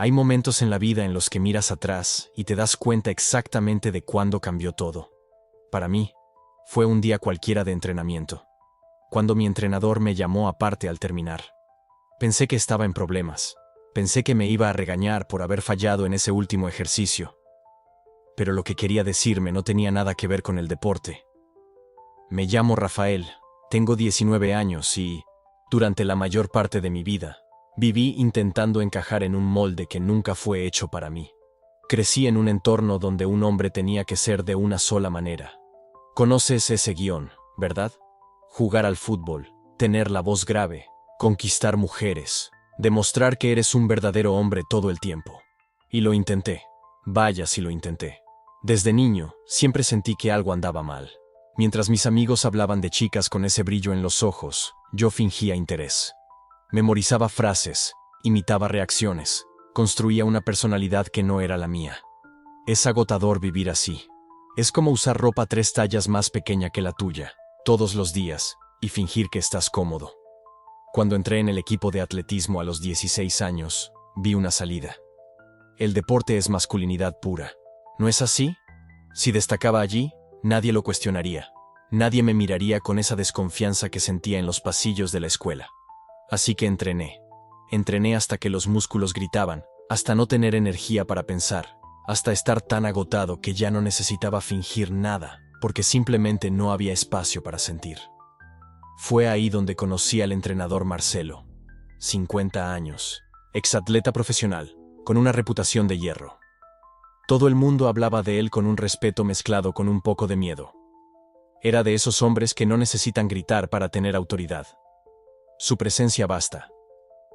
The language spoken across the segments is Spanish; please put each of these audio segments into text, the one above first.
Hay momentos en la vida en los que miras atrás y te das cuenta exactamente de cuándo cambió todo. Para mí, fue un día cualquiera de entrenamiento, cuando mi entrenador me llamó aparte al terminar. Pensé que estaba en problemas. Pensé que me iba a regañar por haber fallado en ese último ejercicio. Pero lo que quería decirme no tenía nada que ver con el deporte. Me llamo Rafael, tengo 19 años y, durante la mayor parte de mi vida, viví intentando encajar en un molde que nunca fue hecho para mí. Crecí en un entorno donde un hombre tenía que ser de una sola manera. Conoces ese guión, ¿verdad? Jugar al fútbol, tener la voz grave, conquistar mujeres, demostrar que eres un verdadero hombre todo el tiempo. Y lo intenté. Vaya si lo intenté. Desde niño, siempre sentí que algo andaba mal. Mientras mis amigos hablaban de chicas con ese brillo en los ojos, yo fingía interés. Memorizaba frases, imitaba reacciones, construía una personalidad que no era la mía. Es agotador vivir así. Es como usar ropa 3 tallas más pequeña que la tuya, todos los días, y fingir que estás cómodo. Cuando entré en el equipo de atletismo a los 16 años, vi una salida. El deporte es masculinidad pura. ¿No es así? Si destacaba allí, nadie lo cuestionaría. Nadie me miraría con esa desconfianza que sentía en los pasillos de la escuela. Así que entrené. Entrené hasta que los músculos gritaban, hasta no tener energía para pensar, hasta estar tan agotado que ya no necesitaba fingir nada, porque simplemente no había espacio para sentir. Fue ahí donde conocí al entrenador Marcelo, 50 años, exatleta profesional, con una reputación de hierro. Todo el mundo hablaba de él con un respeto mezclado con un poco de miedo. Era de esos hombres que no necesitan gritar para tener autoridad. Su presencia basta.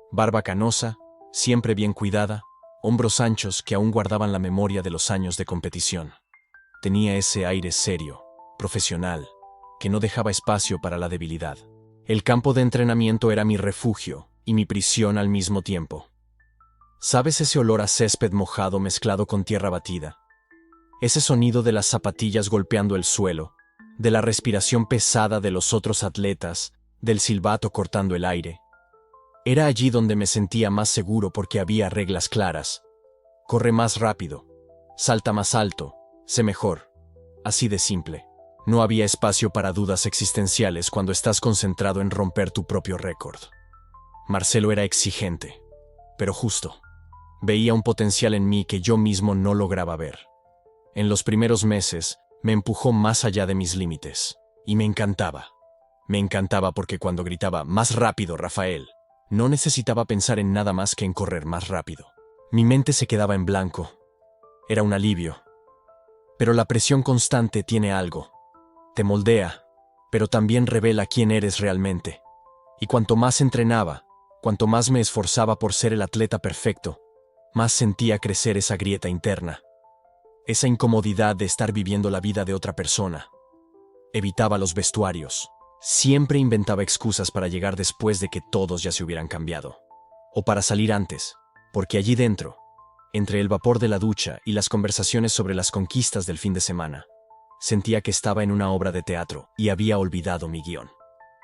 Barba canosa, siempre bien cuidada, hombros anchos que aún guardaban la memoria de los años de competición. Tenía ese aire serio, profesional, que no dejaba espacio para la debilidad. El campo de entrenamiento era mi refugio y mi prisión al mismo tiempo. ¿Sabes ese olor a césped mojado mezclado con tierra batida? Ese sonido de las zapatillas golpeando el suelo, de la respiración pesada de los otros atletas, del silbato cortando el aire. Era allí donde me sentía más seguro porque había reglas claras. Corre más rápido, salta más alto, sé mejor. Así de simple. No había espacio para dudas existenciales cuando estás concentrado en romper tu propio récord. Marcelo era exigente, pero justo. Veía un potencial en mí que yo mismo no lograba ver. En los primeros meses, me empujó más allá de mis límites. Y me encantaba. Me encantaba porque cuando gritaba «Más rápido, Rafael», no necesitaba pensar en nada más que en correr más rápido. Mi mente se quedaba en blanco. Era un alivio. Pero la presión constante tiene algo. Te moldea, pero también revela quién eres realmente. Y cuanto más entrenaba, cuanto más me esforzaba por ser el atleta perfecto, más sentía crecer esa grieta interna. Esa incomodidad de estar viviendo la vida de otra persona. Evitaba los vestuarios. Siempre inventaba excusas para llegar después de que todos ya se hubieran cambiado. O para salir antes, porque allí dentro, entre el vapor de la ducha y las conversaciones sobre las conquistas del fin de semana, sentía que estaba en una obra de teatro y había olvidado mi guión.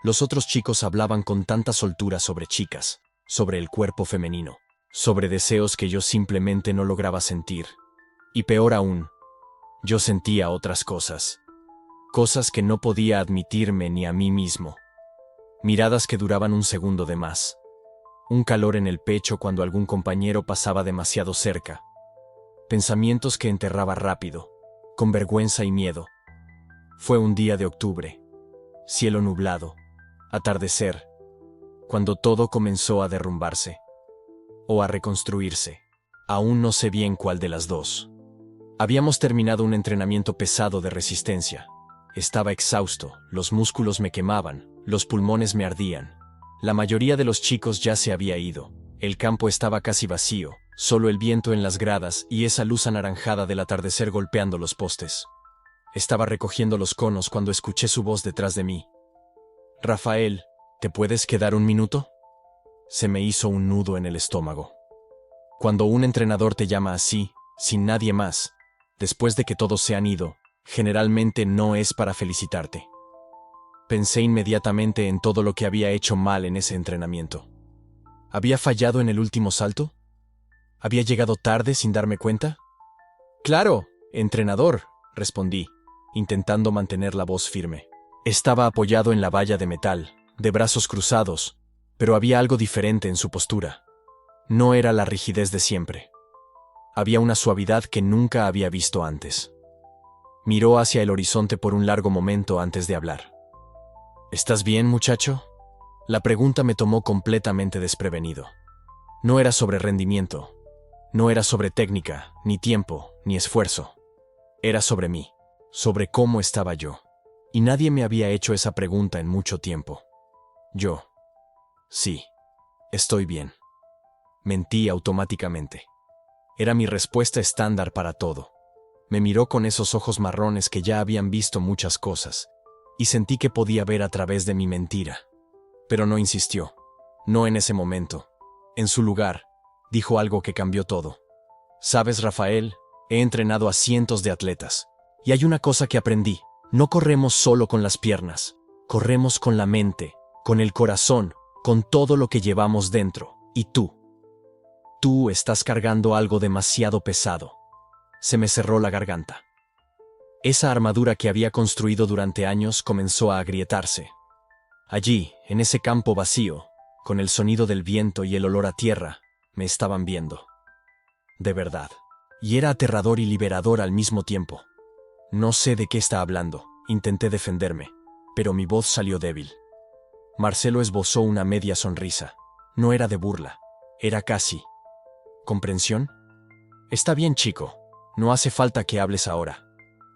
Los otros chicos hablaban con tanta soltura sobre chicas, sobre el cuerpo femenino, sobre deseos que yo simplemente no lograba sentir. Y peor aún, yo sentía otras cosas. Cosas que no podía admitirme ni a mí mismo. Miradas que duraban un segundo de más. Un calor en el pecho cuando algún compañero pasaba demasiado cerca. Pensamientos que enterraba rápido, con vergüenza y miedo. Fue un día de octubre. Cielo nublado. Atardecer. Cuando todo comenzó a derrumbarse. O a reconstruirse. Aún no sé bien cuál de las dos. Habíamos terminado un entrenamiento pesado de resistencia. Estaba exhausto, los músculos me quemaban, los pulmones me ardían. La mayoría de los chicos ya se había ido. El campo estaba casi vacío, solo el viento en las gradas y esa luz anaranjada del atardecer golpeando los postes. Estaba recogiendo los conos cuando escuché su voz detrás de mí. «Rafael, ¿te puedes quedar un minuto?» Se me hizo un nudo en el estómago. Cuando un entrenador te llama así, sin nadie más, después de que todos se han ido, generalmente no es para felicitarte. Pensé inmediatamente en todo lo que había hecho mal en ese entrenamiento. ¿Había fallado en el último salto? ¿Había llegado tarde sin darme cuenta? Claro, entrenador, respondí, intentando mantener la voz firme. Estaba apoyado en la valla de metal, de brazos cruzados, pero había algo diferente en su postura. No era la rigidez de siempre. Había una suavidad que nunca había visto antes. Miró hacia el horizonte por un largo momento antes de hablar. ¿Estás bien, muchacho? La pregunta me tomó completamente desprevenido. No era sobre rendimiento. No era sobre técnica, ni tiempo, ni esfuerzo. Era sobre mí, sobre cómo estaba yo. Y nadie me había hecho esa pregunta en mucho tiempo. Sí, estoy bien. Mentí automáticamente. Era mi respuesta estándar para todo. Me miró con esos ojos marrones que ya habían visto muchas cosas, y sentí que podía ver a través de mi mentira. Pero no insistió. No en ese momento. En su lugar, dijo algo que cambió todo. Sabes, Rafael, he entrenado a cientos de atletas. Y hay una cosa que aprendí. No corremos solo con las piernas. Corremos con la mente, con el corazón, con todo lo que llevamos dentro. Y tú estás cargando algo demasiado pesado. Se me cerró la garganta. Esa armadura que había construido durante años comenzó a agrietarse. Allí, en ese campo vacío, con el sonido del viento y el olor a tierra, me estaban viendo. De verdad. Y era aterrador y liberador al mismo tiempo. No sé de qué está hablando, intenté defenderme, pero mi voz salió débil. Marcelo esbozó una media sonrisa. No era de burla, era casi. ¿Comprensión? Está bien, chico, no hace falta que hables ahora.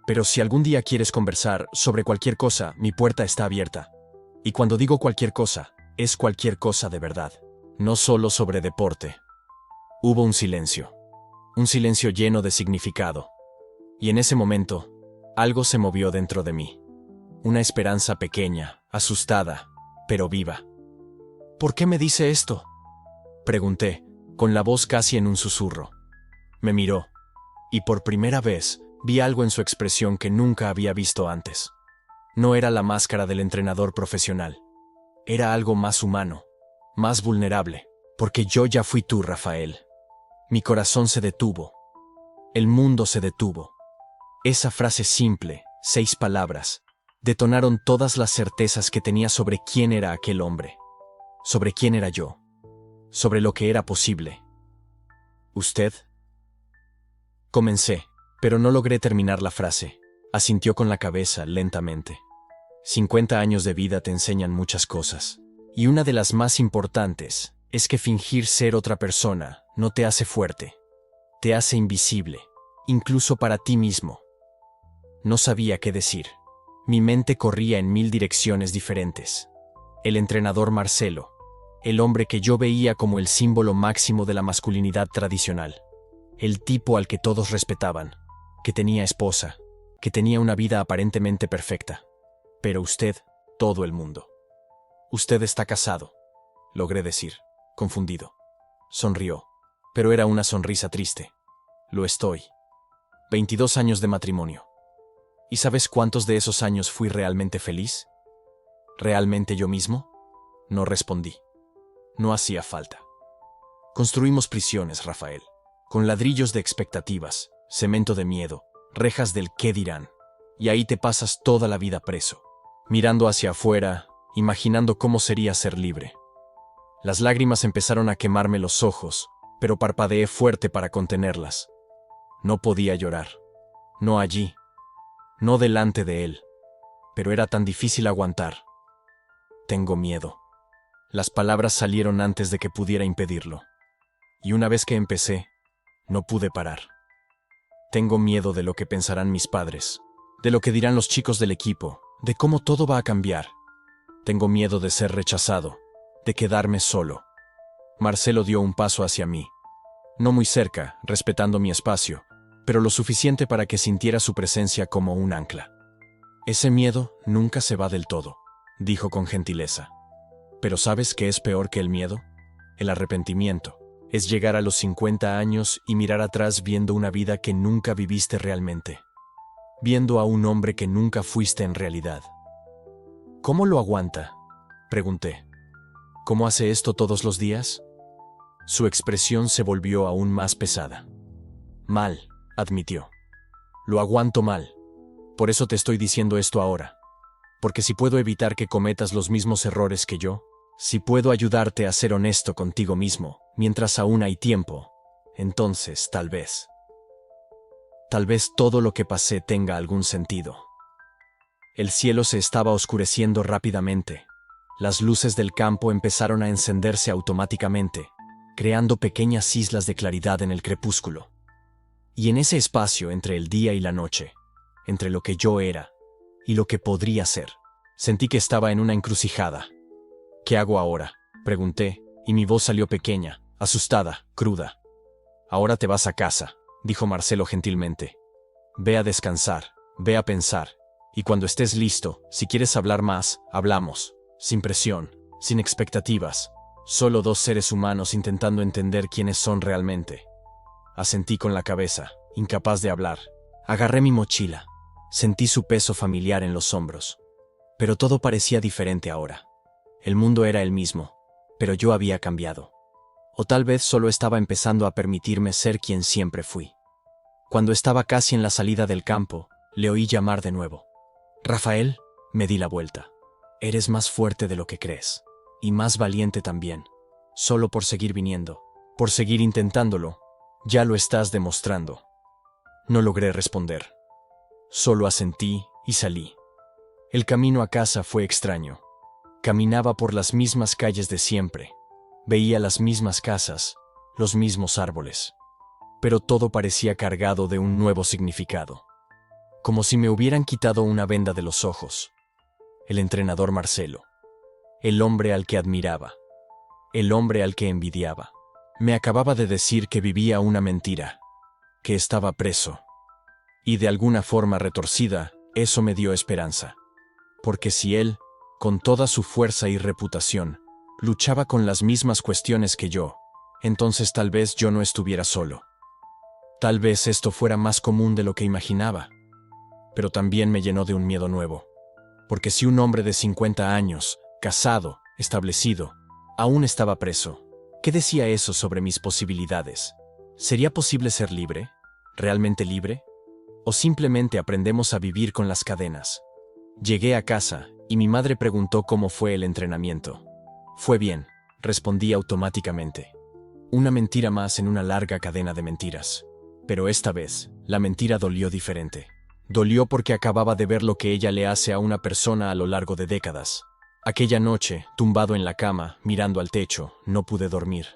Pero si algún día quieres conversar sobre cualquier cosa, mi puerta está abierta. Y cuando digo cualquier cosa, es cualquier cosa de verdad, no solo sobre deporte. Hubo un silencio lleno de significado. Y en ese momento, algo se movió dentro de mí. Una esperanza pequeña, asustada, pero viva. ¿Por qué me dice esto?, pregunté, con la voz casi en un susurro. Me miró, y por primera vez vi algo en su expresión que nunca había visto antes. No era la máscara del entrenador profesional. Era algo más humano, más vulnerable, porque yo ya fui tú, Rafael. Mi corazón se detuvo. El mundo se detuvo. Esa frase simple, 6 palabras, detonaron todas las certezas que tenía sobre quién era aquel hombre, sobre quién era yo, sobre lo que era posible. ¿Usted? Comencé, pero no logré terminar la frase. Asintió con la cabeza lentamente. 50 años de vida te enseñan muchas cosas, y una de las más importantes es que fingir ser otra persona no te hace fuerte, te hace invisible, incluso para ti mismo. No sabía qué decir. Mi mente corría en 1000 direcciones diferentes. El entrenador Marcelo, el hombre que yo veía como el símbolo máximo de la masculinidad tradicional, el tipo al que todos respetaban, que tenía esposa, que tenía una vida aparentemente perfecta. Pero usted, todo el mundo. Usted está casado, logré decir, confundido. Sonrió, pero era una sonrisa triste. Lo estoy. 22 años de matrimonio. ¿Y sabes cuántos de esos años fui realmente feliz? ¿Realmente yo mismo? No respondí. No hacía falta. Construimos prisiones, Rafael, con ladrillos de expectativas, cemento de miedo, rejas del qué dirán, y ahí te pasas toda la vida preso, mirando hacia afuera, imaginando cómo sería ser libre. Las lágrimas empezaron a quemarme los ojos, pero parpadeé fuerte para contenerlas. No podía llorar. No allí. No delante de él. Pero era tan difícil aguantar. Tengo miedo. Las palabras salieron antes de que pudiera impedirlo. Y una vez que empecé, no pude parar. Tengo miedo de lo que pensarán mis padres, de lo que dirán los chicos del equipo, de cómo todo va a cambiar. Tengo miedo de ser rechazado, de quedarme solo. Marcelo dio un paso hacia mí. No muy cerca, respetando mi espacio, pero lo suficiente para que sintiera su presencia como un ancla. Ese miedo nunca se va del todo, dijo con gentileza. Pero ¿sabes qué es peor que el miedo? El arrepentimiento. Es llegar a los 50 años y mirar atrás viendo una vida que nunca viviste realmente. Viendo a un hombre que nunca fuiste en realidad. ¿Cómo lo aguanta?, pregunté. ¿Cómo hace esto todos los días? Su expresión se volvió aún más pesada. Mal, admitió. Lo aguanto mal. Por eso te estoy diciendo esto ahora. Porque si puedo evitar que cometas los mismos errores que yo, si puedo ayudarte a ser honesto contigo mismo, mientras aún hay tiempo, entonces tal vez todo lo que pasé tenga algún sentido. El cielo se estaba oscureciendo rápidamente. Las luces del campo empezaron a encenderse automáticamente, creando pequeñas islas de claridad en el crepúsculo. Y en ese espacio entre el día y la noche, entre lo que yo era y lo que podría ser, sentí que estaba en una encrucijada. ¿Qué hago ahora?, pregunté, y mi voz salió pequeña, asustada, cruda. Ahora te vas a casa, dijo Marcelo gentilmente. Ve a descansar, ve a pensar, y cuando estés listo, si quieres hablar más, hablamos, sin presión, sin expectativas, solo dos seres humanos intentando entender quiénes son realmente. Asentí con la cabeza, incapaz de hablar. Agarré mi mochila. Sentí su peso familiar en los hombros. Pero todo parecía diferente ahora. El mundo era el mismo, pero yo había cambiado. O tal vez solo estaba empezando a permitirme ser quien siempre fui. Cuando estaba casi en la salida del campo, le oí llamar de nuevo. «Rafael», me di la vuelta. «Eres más fuerte de lo que crees. Y más valiente también. Solo por seguir viniendo. Por seguir intentándolo. Ya lo estás demostrando». No logré responder. Solo asentí y salí. El camino a casa fue extraño. Caminaba por las mismas calles de siempre. Veía las mismas casas, los mismos árboles. Pero todo parecía cargado de un nuevo significado. Como si me hubieran quitado una venda de los ojos. El entrenador Marcelo. El hombre al que admiraba. El hombre al que envidiaba. Me acababa de decir que vivía una mentira. Que estaba preso. Y de alguna forma retorcida, eso me dio esperanza. Porque si él, con toda su fuerza y reputación, luchaba con las mismas cuestiones que yo, entonces tal vez yo no estuviera solo. Tal vez esto fuera más común de lo que imaginaba. Pero también me llenó de un miedo nuevo. Porque si un hombre de 50 años, casado, establecido, aún estaba preso, ¿qué decía eso sobre mis posibilidades? ¿Sería posible ser libre? ¿Realmente libre? ¿O simplemente aprendemos a vivir con las cadenas? Llegué a casa, y mi madre preguntó cómo fue el entrenamiento. Fue bien, respondí automáticamente. Una mentira más en una larga cadena de mentiras. Pero esta vez, la mentira dolió diferente. Dolió porque acababa de ver lo que ella le hace a una persona a lo largo de décadas. Aquella noche, tumbado en la cama, mirando al techo, no pude dormir.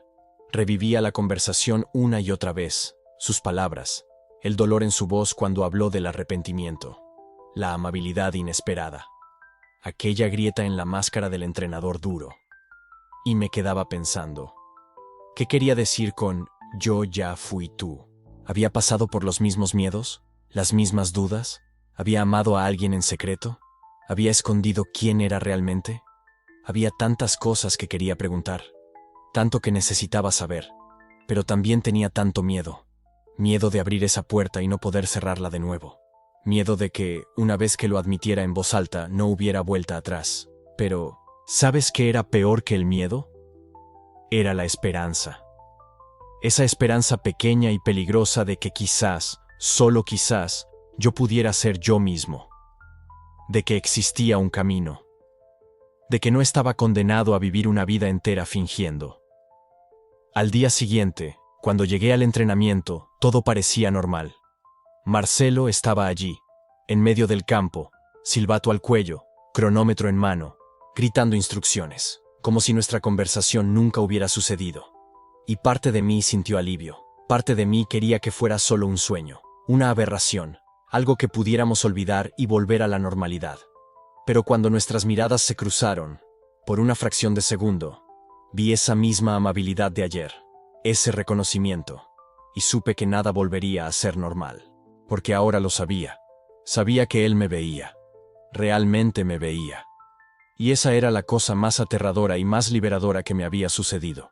Revivía la conversación una y otra vez, sus palabras, el dolor en su voz cuando habló del arrepentimiento, la amabilidad inesperada, aquella grieta en la máscara del entrenador duro. Y me quedaba pensando, ¿qué quería decir con «yo ya fui tú»? ¿Había pasado por los mismos miedos? ¿Las mismas dudas? ¿Había amado a alguien en secreto? ¿Había escondido quién era realmente? Había tantas cosas que quería preguntar, tanto que necesitaba saber, pero también tenía tanto miedo. Miedo de abrir esa puerta y no poder cerrarla de nuevo. Miedo de que, una vez que lo admitiera en voz alta, no hubiera vuelta atrás. Pero, ¿sabes qué era peor que el miedo? Era la esperanza. Esa esperanza pequeña y peligrosa de que quizás, solo quizás, yo pudiera ser yo mismo. De que existía un camino. De que no estaba condenado a vivir una vida entera fingiendo. Al día siguiente, cuando llegué al entrenamiento, todo parecía normal. Marcelo estaba allí, en medio del campo, silbato al cuello, cronómetro en mano, gritando instrucciones, como si nuestra conversación nunca hubiera sucedido. Y parte de mí sintió alivio, parte de mí quería que fuera solo un sueño, una aberración, algo que pudiéramos olvidar y volver a la normalidad. Pero cuando nuestras miradas se cruzaron, por una fracción de segundo, vi esa misma amabilidad de ayer, ese reconocimiento, y supe que nada volvería a ser normal. Porque ahora lo sabía. Sabía que él me veía. Realmente me veía. Y esa era la cosa más aterradora y más liberadora que me había sucedido.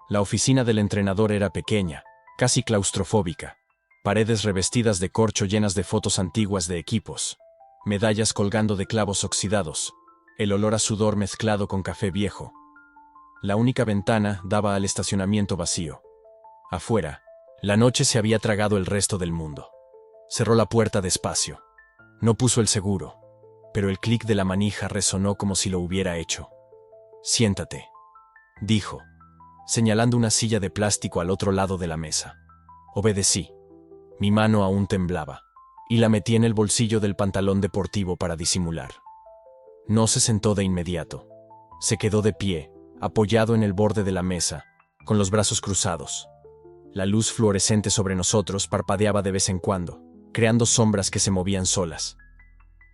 La oficina del entrenador era pequeña, casi claustrofóbica. Paredes revestidas de corcho llenas de fotos antiguas de equipos. Medallas colgando de clavos oxidados. El olor a sudor mezclado con café viejo. La única ventana daba al estacionamiento vacío. Afuera, la noche se había tragado el resto del mundo. Cerró la puerta despacio. No puso el seguro, pero el clic de la manija resonó como si lo hubiera hecho. «Siéntate», dijo, señalando una silla de plástico al otro lado de la mesa. Obedecí. Mi mano aún temblaba, y la metí en el bolsillo del pantalón deportivo para disimular. No se sentó de inmediato. Se quedó de pie, apoyado en el borde de la mesa, con los brazos cruzados. La luz fluorescente sobre nosotros parpadeaba de vez en cuando, creando sombras que se movían solas.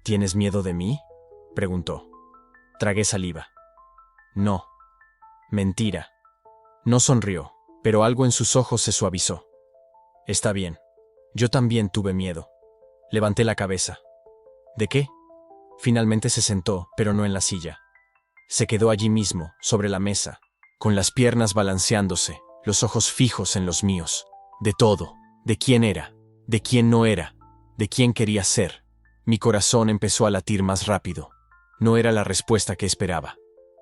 «¿Tienes miedo de mí?», preguntó. Tragué saliva. «No». «Mentira». No sonrió, pero algo en sus ojos se suavizó. «Está bien. Yo también tuve miedo». Levanté la cabeza. «¿De qué?». Finalmente se sentó, pero no en la silla. Se quedó allí mismo, sobre la mesa, con las piernas balanceándose, los ojos fijos en los míos. De todo, de quién era, de quién no era, de quién quería ser. Mi corazón empezó a latir más rápido. No era la respuesta que esperaba.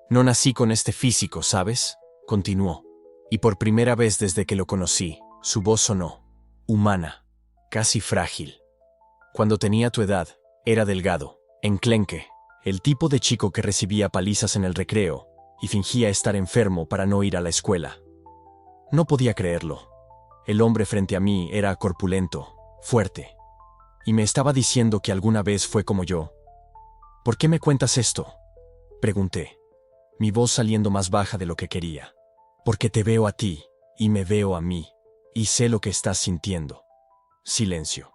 «No nací con este físico, ¿sabes?», continuó. Y por primera vez desde que lo conocí, su voz sonó, humana, casi frágil. «Cuando tenía tu edad, era delgado, enclenque, el tipo de chico que recibía palizas en el recreo y fingía estar enfermo para no ir a la escuela». No podía creerlo. El hombre frente a mí era corpulento, fuerte, y me estaba diciendo que alguna vez fue como yo. «¿Por qué me cuentas esto?», pregunté, mi voz saliendo más baja de lo que quería. «Porque te veo a ti, y me veo a mí, y sé lo que estás sintiendo». Silencio.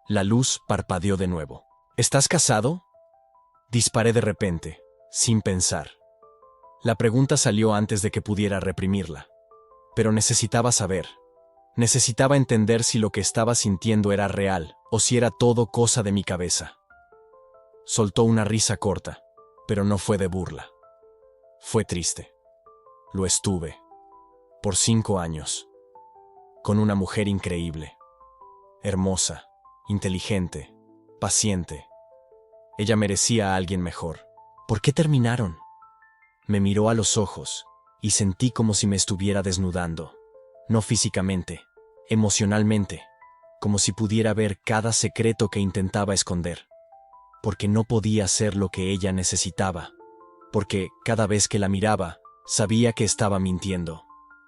La luz parpadeó de nuevo. «¿Estás casado?», disparé de repente, sin pensar. La pregunta salió antes de que pudiera reprimirla. Pero necesitaba saber. Necesitaba entender si lo que estaba sintiendo era real, o si era todo cosa de mi cabeza. Soltó una risa corta, pero no fue de burla. Fue triste. Lo estuve. Por 5 años. Con una mujer increíble. Hermosa, inteligente, paciente. Ella merecía a alguien mejor. ¿Por qué terminaron? Me miró a los ojos y sentí como si me estuviera desnudando. No físicamente, emocionalmente, como si pudiera ver cada secreto que intentaba esconder. Porque no podía ser lo que ella necesitaba. Porque cada vez que la miraba, sabía que estaba mintiendo.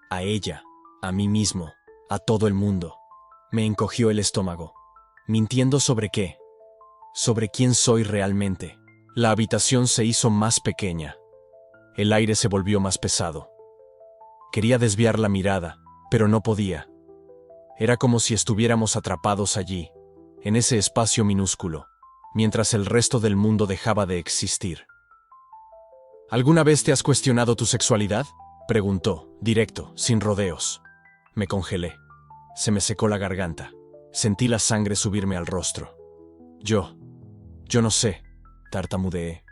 A ella, a mí mismo, a todo el mundo. Me encogió el estómago. ¿Mintiendo sobre qué? ¿Sobre quién soy realmente? La habitación se hizo más pequeña. El aire se volvió más pesado. Quería desviar la mirada, pero no podía. Era como si estuviéramos atrapados allí, en ese espacio minúsculo, mientras el resto del mundo dejaba de existir. ¿Alguna vez te has cuestionado tu sexualidad?, preguntó, directo, sin rodeos. Me congelé. Se me secó la garganta. Sentí la sangre subirme al rostro. Yo no sé, tartamudeé.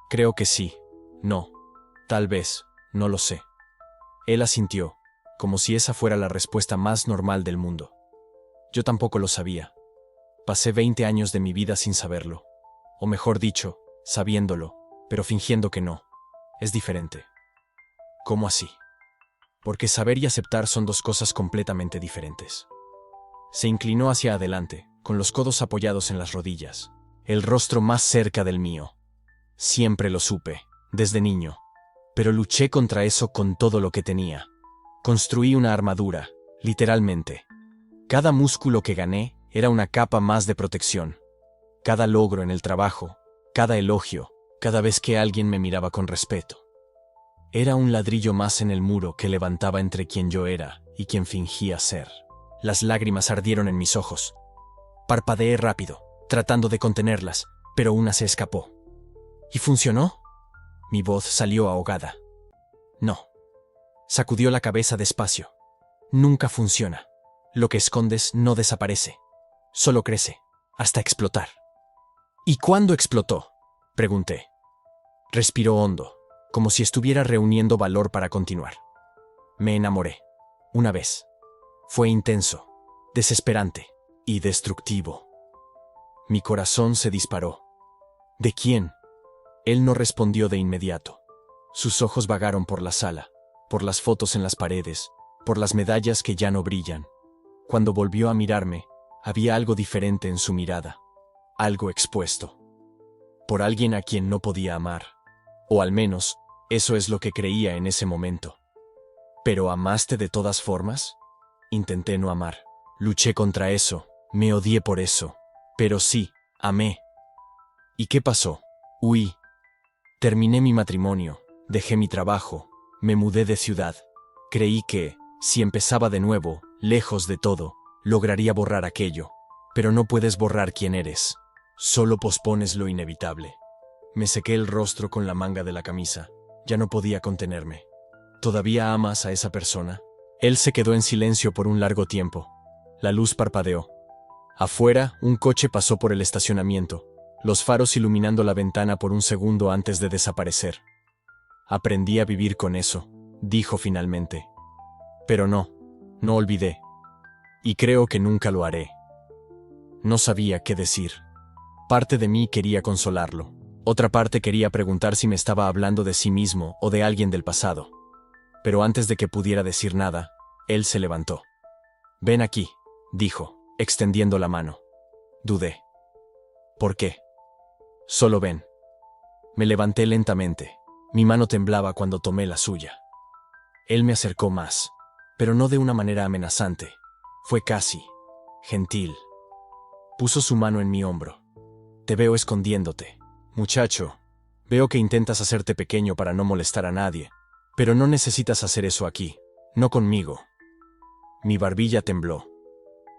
Creo que sí. No. Tal vez. No lo sé. Él asintió, como si esa fuera la respuesta más normal del mundo. Yo tampoco lo sabía. Pasé 20 años de mi vida sin saberlo. O mejor dicho, sabiéndolo, pero fingiendo que no. Es diferente. ¿Cómo así? Porque saber y aceptar son 2 cosas completamente diferentes. Se inclinó hacia adelante, con los codos apoyados en las rodillas, el rostro más cerca del mío. Siempre lo supe, desde niño. Pero luché contra eso con todo lo que tenía. Construí una armadura, literalmente. Cada músculo que gané era una capa más de protección. Cada logro en el trabajo, cada elogio, cada vez que alguien me miraba con respeto. Era un ladrillo más en el muro que levantaba entre quien yo era y quien fingía ser. Las lágrimas ardieron en mis ojos. Parpadeé rápido, tratando de contenerlas, pero una se escapó. ¿Y funcionó? Mi voz salió ahogada. No. Sacudió la cabeza despacio. Nunca funciona. Lo que escondes no desaparece. Solo crece, hasta explotar. ¿Y cuándo explotó?, pregunté. Respiró hondo, como si estuviera reuniendo valor para continuar. Me enamoré. Una vez. Fue intenso, desesperante y destructivo. Mi corazón se disparó. ¿De quién? Él no respondió de inmediato. Sus ojos vagaron por la sala, por las fotos en las paredes, por las medallas que ya no brillan. Cuando volvió a mirarme, había algo diferente en su mirada, algo expuesto. Por alguien a quien no podía amar. O al menos, eso es lo que creía en ese momento. ¿Pero amaste de todas formas? Intenté no amar. Luché contra eso, me odié por eso. Pero sí, amé. ¿Y qué pasó? Huí. Terminé mi matrimonio, dejé mi trabajo, me mudé de ciudad. Creí que, si empezaba de nuevo, lejos de todo, lograría borrar aquello. Pero no puedes borrar quién eres. Solo pospones lo inevitable. Me sequé el rostro con la manga de la camisa. Ya no podía contenerme. ¿Todavía amas a esa persona? Él se quedó en silencio por un largo tiempo. La luz parpadeó. Afuera, un coche pasó por el estacionamiento, los faros iluminando la ventana por un segundo antes de desaparecer. Aprendí a vivir con eso, dijo finalmente. Pero no olvidé. Y creo que nunca lo haré. No sabía qué decir. Parte de mí quería consolarlo. Otra parte quería preguntar si me estaba hablando de sí mismo o de alguien del pasado. Pero antes de que pudiera decir nada, él se levantó. «Ven aquí», dijo, extendiendo la mano. Dudé. ¿Por qué? «Solo ven». Me levanté lentamente. Mi mano temblaba cuando tomé la suya. Él me acercó más, pero no de una manera amenazante. Fue casi gentil. Puso su mano en mi hombro. «Te veo escondiéndote. Muchacho, veo que intentas hacerte pequeño para no molestar a nadie, pero no necesitas hacer eso aquí, no conmigo». Mi barbilla tembló.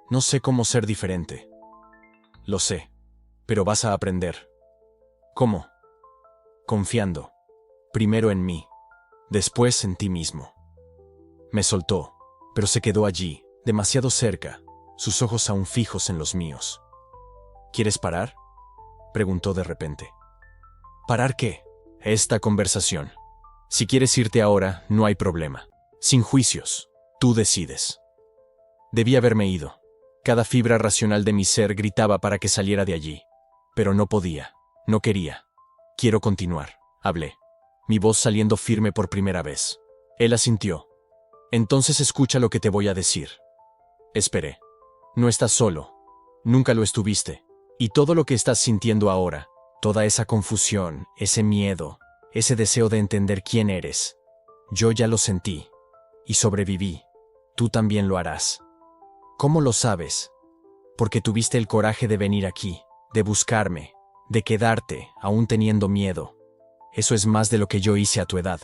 No sé cómo ser diferente. Lo sé, pero vas a aprender. ¿Cómo? Confiando. Primero en mí, después en ti mismo. Me soltó, pero se quedó allí, demasiado cerca, sus ojos aún fijos en los míos. ¿Quieres parar?, preguntó de repente. ¿Parar qué? Esta conversación. Si quieres irte ahora, no hay problema. Sin juicios. Tú decides. Debí haberme ido. Cada fibra racional de mi ser gritaba para que saliera de allí. Pero no podía. No quería. Quiero continuar. Hablé. Mi voz saliendo firme por primera vez. Él asintió. Entonces escucha lo que te voy a decir. Esperé. No estás solo. Nunca lo estuviste. Y todo lo que estás sintiendo ahora, toda esa confusión, ese miedo, ese deseo de entender quién eres, yo ya lo sentí. Y sobreviví. Tú también lo harás. ¿Cómo lo sabes? Porque tuviste el coraje de venir aquí, de buscarme, de quedarte, aún teniendo miedo. Eso es más de lo que yo hice a tu edad.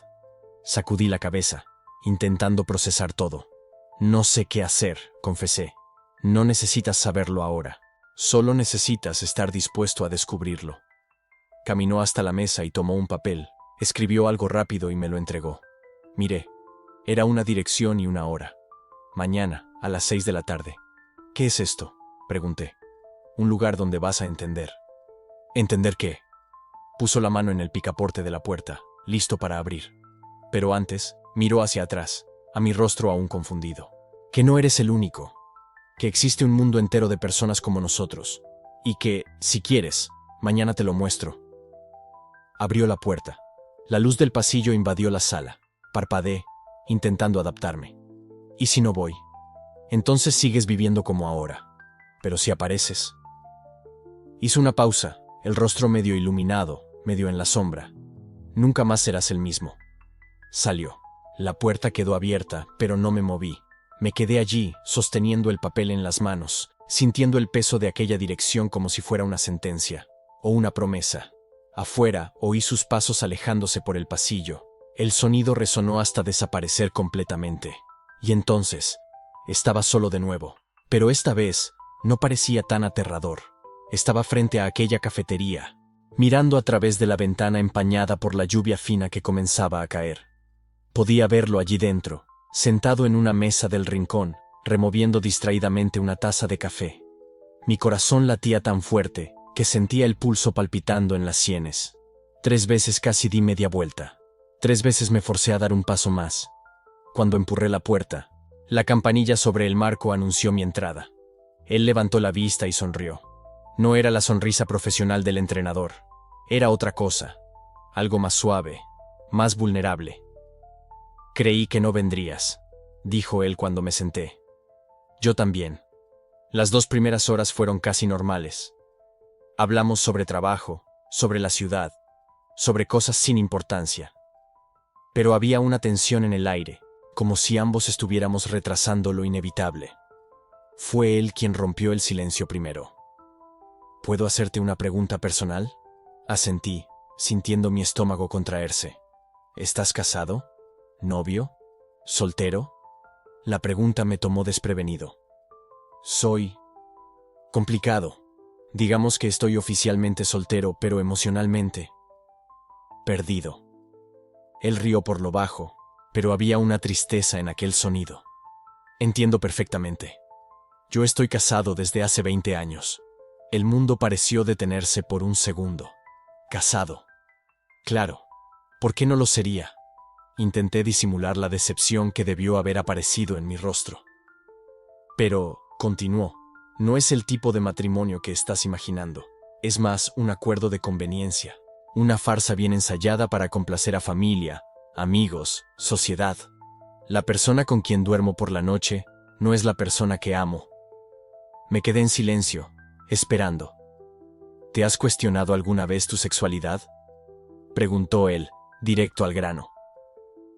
Sacudí la cabeza, intentando procesar todo. No sé qué hacer, confesé. No necesitas saberlo ahora. Solo necesitas estar dispuesto a descubrirlo. Caminó hasta la mesa y tomó un papel, escribió algo rápido y me lo entregó. Miré. Era una dirección y una hora. Mañana, a las 6 de la tarde. ¿Qué es esto?, pregunté. Un lugar donde vas a entender. ¿Entender qué? Puso la mano en el picaporte de la puerta, listo para abrir. Pero antes, miró hacia atrás, a mi rostro aún confundido. Que no eres el único. Que existe un mundo entero de personas como nosotros. Y que, si quieres, mañana te lo muestro. Abrió la puerta. La luz del pasillo invadió la sala. Parpadeé, intentando adaptarme. ¿Y si no voy? Entonces sigues viviendo como ahora. Pero si apareces. Hizo una pausa, el rostro medio iluminado, medio en la sombra. Nunca más serás el mismo. Salió. La puerta quedó abierta, pero no me moví. Me quedé allí, sosteniendo el papel en las manos, sintiendo el peso de aquella dirección como si fuera una sentencia, o una promesa. Afuera, oí sus pasos alejándose por el pasillo. El sonido resonó hasta desaparecer completamente. Y entonces, estaba solo de nuevo. Pero esta vez, no parecía tan aterrador. Estaba frente a aquella cafetería, mirando a través de la ventana empañada por la lluvia fina que comenzaba a caer. Podía verlo allí dentro, sentado en una mesa del rincón, removiendo distraídamente una taza de café. Mi corazón latía tan fuerte que sentía el pulso palpitando en las sienes. 3 veces casi di media vuelta. 3 veces me forcé a dar un paso más. Cuando empujé la puerta, la campanilla sobre el marco anunció mi entrada. Él levantó la vista y sonrió. No era la sonrisa profesional del entrenador. Era otra cosa, algo más suave, más vulnerable. Creí que no vendrías, dijo él cuando me senté. Yo también. Las 2 primeras horas fueron casi normales. Hablamos sobre trabajo, sobre la ciudad, sobre cosas sin importancia. Pero había una tensión en el aire, como si ambos estuviéramos retrasando lo inevitable. Fue él quien rompió el silencio primero. ¿Puedo hacerte una pregunta personal? Asentí, sintiendo mi estómago contraerse. ¿Estás casado? ¿Novio? ¿Soltero? La pregunta me tomó desprevenido. Soy complicado. Digamos que estoy oficialmente soltero, pero emocionalmente perdido. Él rió por lo bajo, pero había una tristeza en aquel sonido. Entiendo perfectamente. Yo estoy casado desde hace 20 años. El mundo pareció detenerse por un segundo. Casado. Claro. ¿Por qué no lo sería? Intenté disimular la decepción que debió haber aparecido en mi rostro. Pero, continuó, no es el tipo de matrimonio que estás imaginando. Es más un acuerdo de conveniencia. Una farsa bien ensayada para complacer a familia, amigos, sociedad. La persona con quien duermo por la noche no es la persona que amo. Me quedé en silencio, esperando. ¿Te has cuestionado alguna vez tu sexualidad?, preguntó él, directo al grano.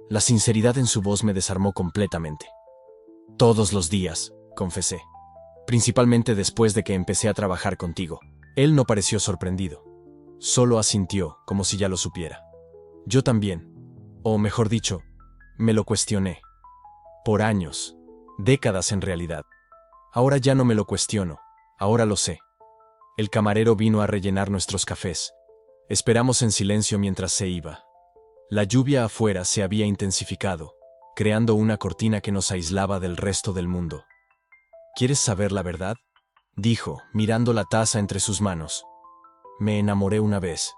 La sinceridad en su voz me desarmó completamente. Todos los días, confesé. Principalmente después de que empecé a trabajar contigo. Él no pareció sorprendido. Solo asintió, como si ya lo supiera. Yo también. O mejor dicho, me lo cuestioné. Por años. Décadas en realidad. Ahora ya no me lo cuestiono. Ahora lo sé. El camarero vino a rellenar nuestros cafés. Esperamos en silencio mientras se iba. La lluvia afuera se había intensificado, creando una cortina que nos aislaba del resto del mundo. ¿Quieres saber la verdad?, dijo, mirando la taza entre sus manos. Me enamoré una vez.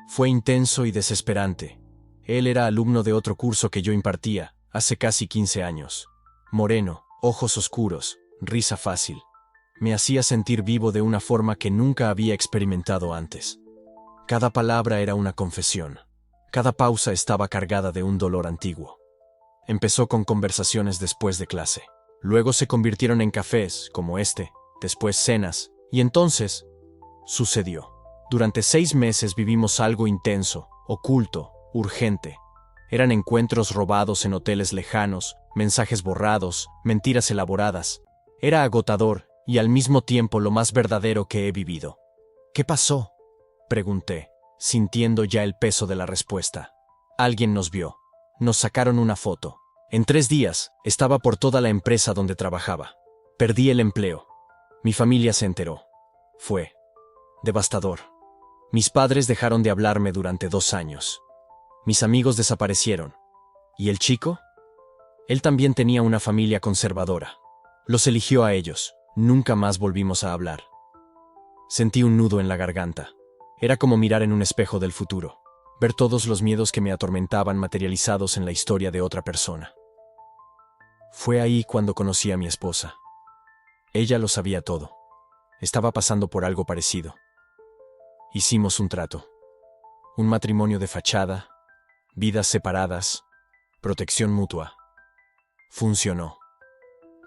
Fue intenso y desesperante. Él era alumno de otro curso que yo impartía, hace casi 15 años. Moreno, ojos oscuros, risa fácil. Me hacía sentir vivo de una forma que nunca había experimentado antes. Cada palabra era una confesión. Cada pausa estaba cargada de un dolor antiguo. Empezó con conversaciones después de clase. Luego se convirtieron en cafés, como este, después cenas, y entonces sucedió. Durante 6 meses vivimos algo intenso, oculto, urgente. Eran encuentros robados en hoteles lejanos, mensajes borrados, mentiras elaboradas. Era agotador y al mismo tiempo lo más verdadero que he vivido. ¿Qué pasó?, pregunté, sintiendo ya el peso de la respuesta. Alguien nos vio. Nos sacaron una foto. En 3 días, estaba por toda la empresa donde trabajaba. Perdí el empleo. Mi familia se enteró. Fue devastador. Mis padres dejaron de hablarme durante 2 años. Mis amigos desaparecieron. ¿Y el chico? Él también tenía una familia conservadora. Los eligió a ellos. Nunca más volvimos a hablar. Sentí un nudo en la garganta. Era como mirar en un espejo del futuro, ver todos los miedos que me atormentaban materializados en la historia de otra persona. Fue ahí cuando conocí a mi esposa. Ella lo sabía todo. Estaba pasando por algo parecido. Hicimos un trato. Un matrimonio de fachada, vidas separadas, protección mutua. Funcionó.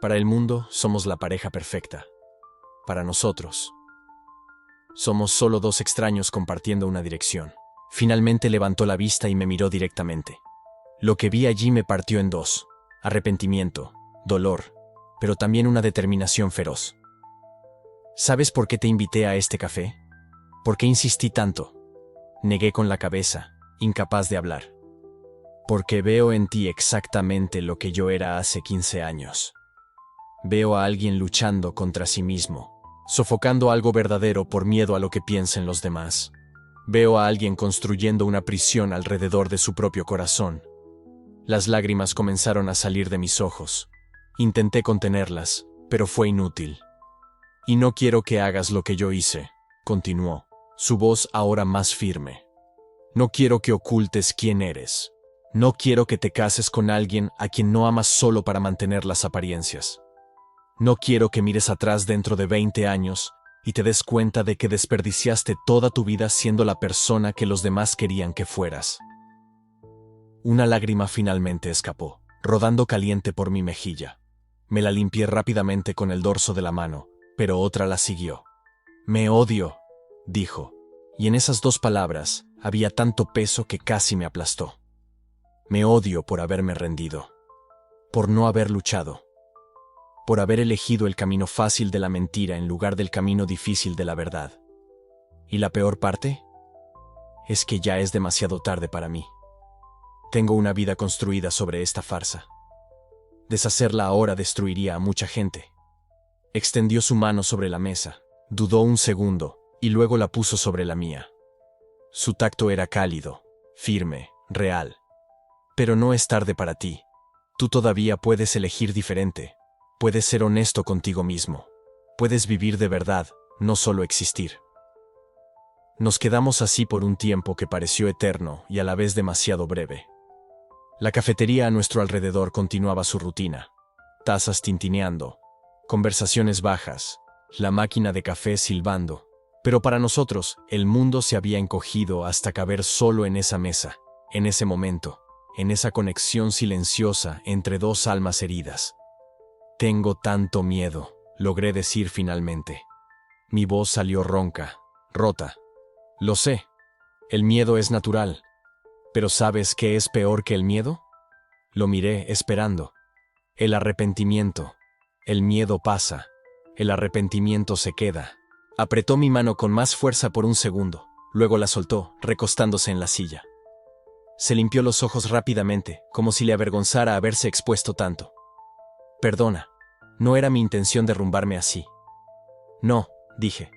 Para el mundo somos la pareja perfecta. Para nosotros, somos solo 2 extraños compartiendo una dirección. Finalmente levantó la vista y me miró directamente. Lo que vi allí me partió en 2. Arrepentimiento, dolor, pero también una determinación feroz. ¿Sabes por qué te invité a este café? ¿Por qué insistí tanto? Negué con la cabeza, incapaz de hablar. Porque veo en ti exactamente lo que yo era hace 15 años. Veo a alguien luchando contra sí mismo, sofocando algo verdadero por miedo a lo que piensen los demás. Veo a alguien construyendo una prisión alrededor de su propio corazón. Las lágrimas comenzaron a salir de mis ojos. Intenté contenerlas, pero fue inútil. Y no quiero que hagas lo que yo hice, continuó, su voz ahora más firme. No quiero que ocultes quién eres. No quiero que te cases con alguien a quien no amas solo para mantener las apariencias. No quiero que mires atrás dentro de 20 años y te des cuenta de que desperdiciaste toda tu vida siendo la persona que los demás querían que fueras. Una lágrima finalmente escapó, rodando caliente por mi mejilla. Me la limpié rápidamente con el dorso de la mano, pero otra la siguió. «Me odio», dijo, y en esas dos palabras había tanto peso que casi me aplastó. Me odio por haberme rendido, por no haber luchado, por haber elegido el camino fácil de la mentira en lugar del camino difícil de la verdad. ¿Y la peor parte? Es que ya es demasiado tarde para mí. Tengo una vida construida sobre esta farsa. Deshacerla ahora destruiría a mucha gente. Extendió su mano sobre la mesa, dudó un segundo y luego la puso sobre la mía. Su tacto era cálido, firme, real. Pero no es tarde para ti. Tú todavía puedes elegir diferente. Puedes ser honesto contigo mismo. Puedes vivir de verdad, no solo existir. Nos quedamos así por un tiempo que pareció eterno y a la vez demasiado breve. La cafetería a nuestro alrededor continuaba su rutina. Tazas tintineando, conversaciones bajas, la máquina de café silbando. Pero para nosotros, el mundo se había encogido hasta caber solo en esa mesa, en ese momento, en esa conexión silenciosa entre dos almas heridas. «Tengo tanto miedo», logré decir finalmente. Mi voz salió ronca, rota. «Lo sé, el miedo es natural. ¿Pero sabes qué es peor que el miedo?» Lo miré esperando. El arrepentimiento. El miedo pasa. El arrepentimiento se queda. Apretó mi mano con más fuerza por un segundo. Luego la soltó, recostándose en la silla. Se limpió los ojos rápidamente, como si le avergonzara haberse expuesto tanto. «Perdona, no era mi intención derrumbarme así». «No», dije.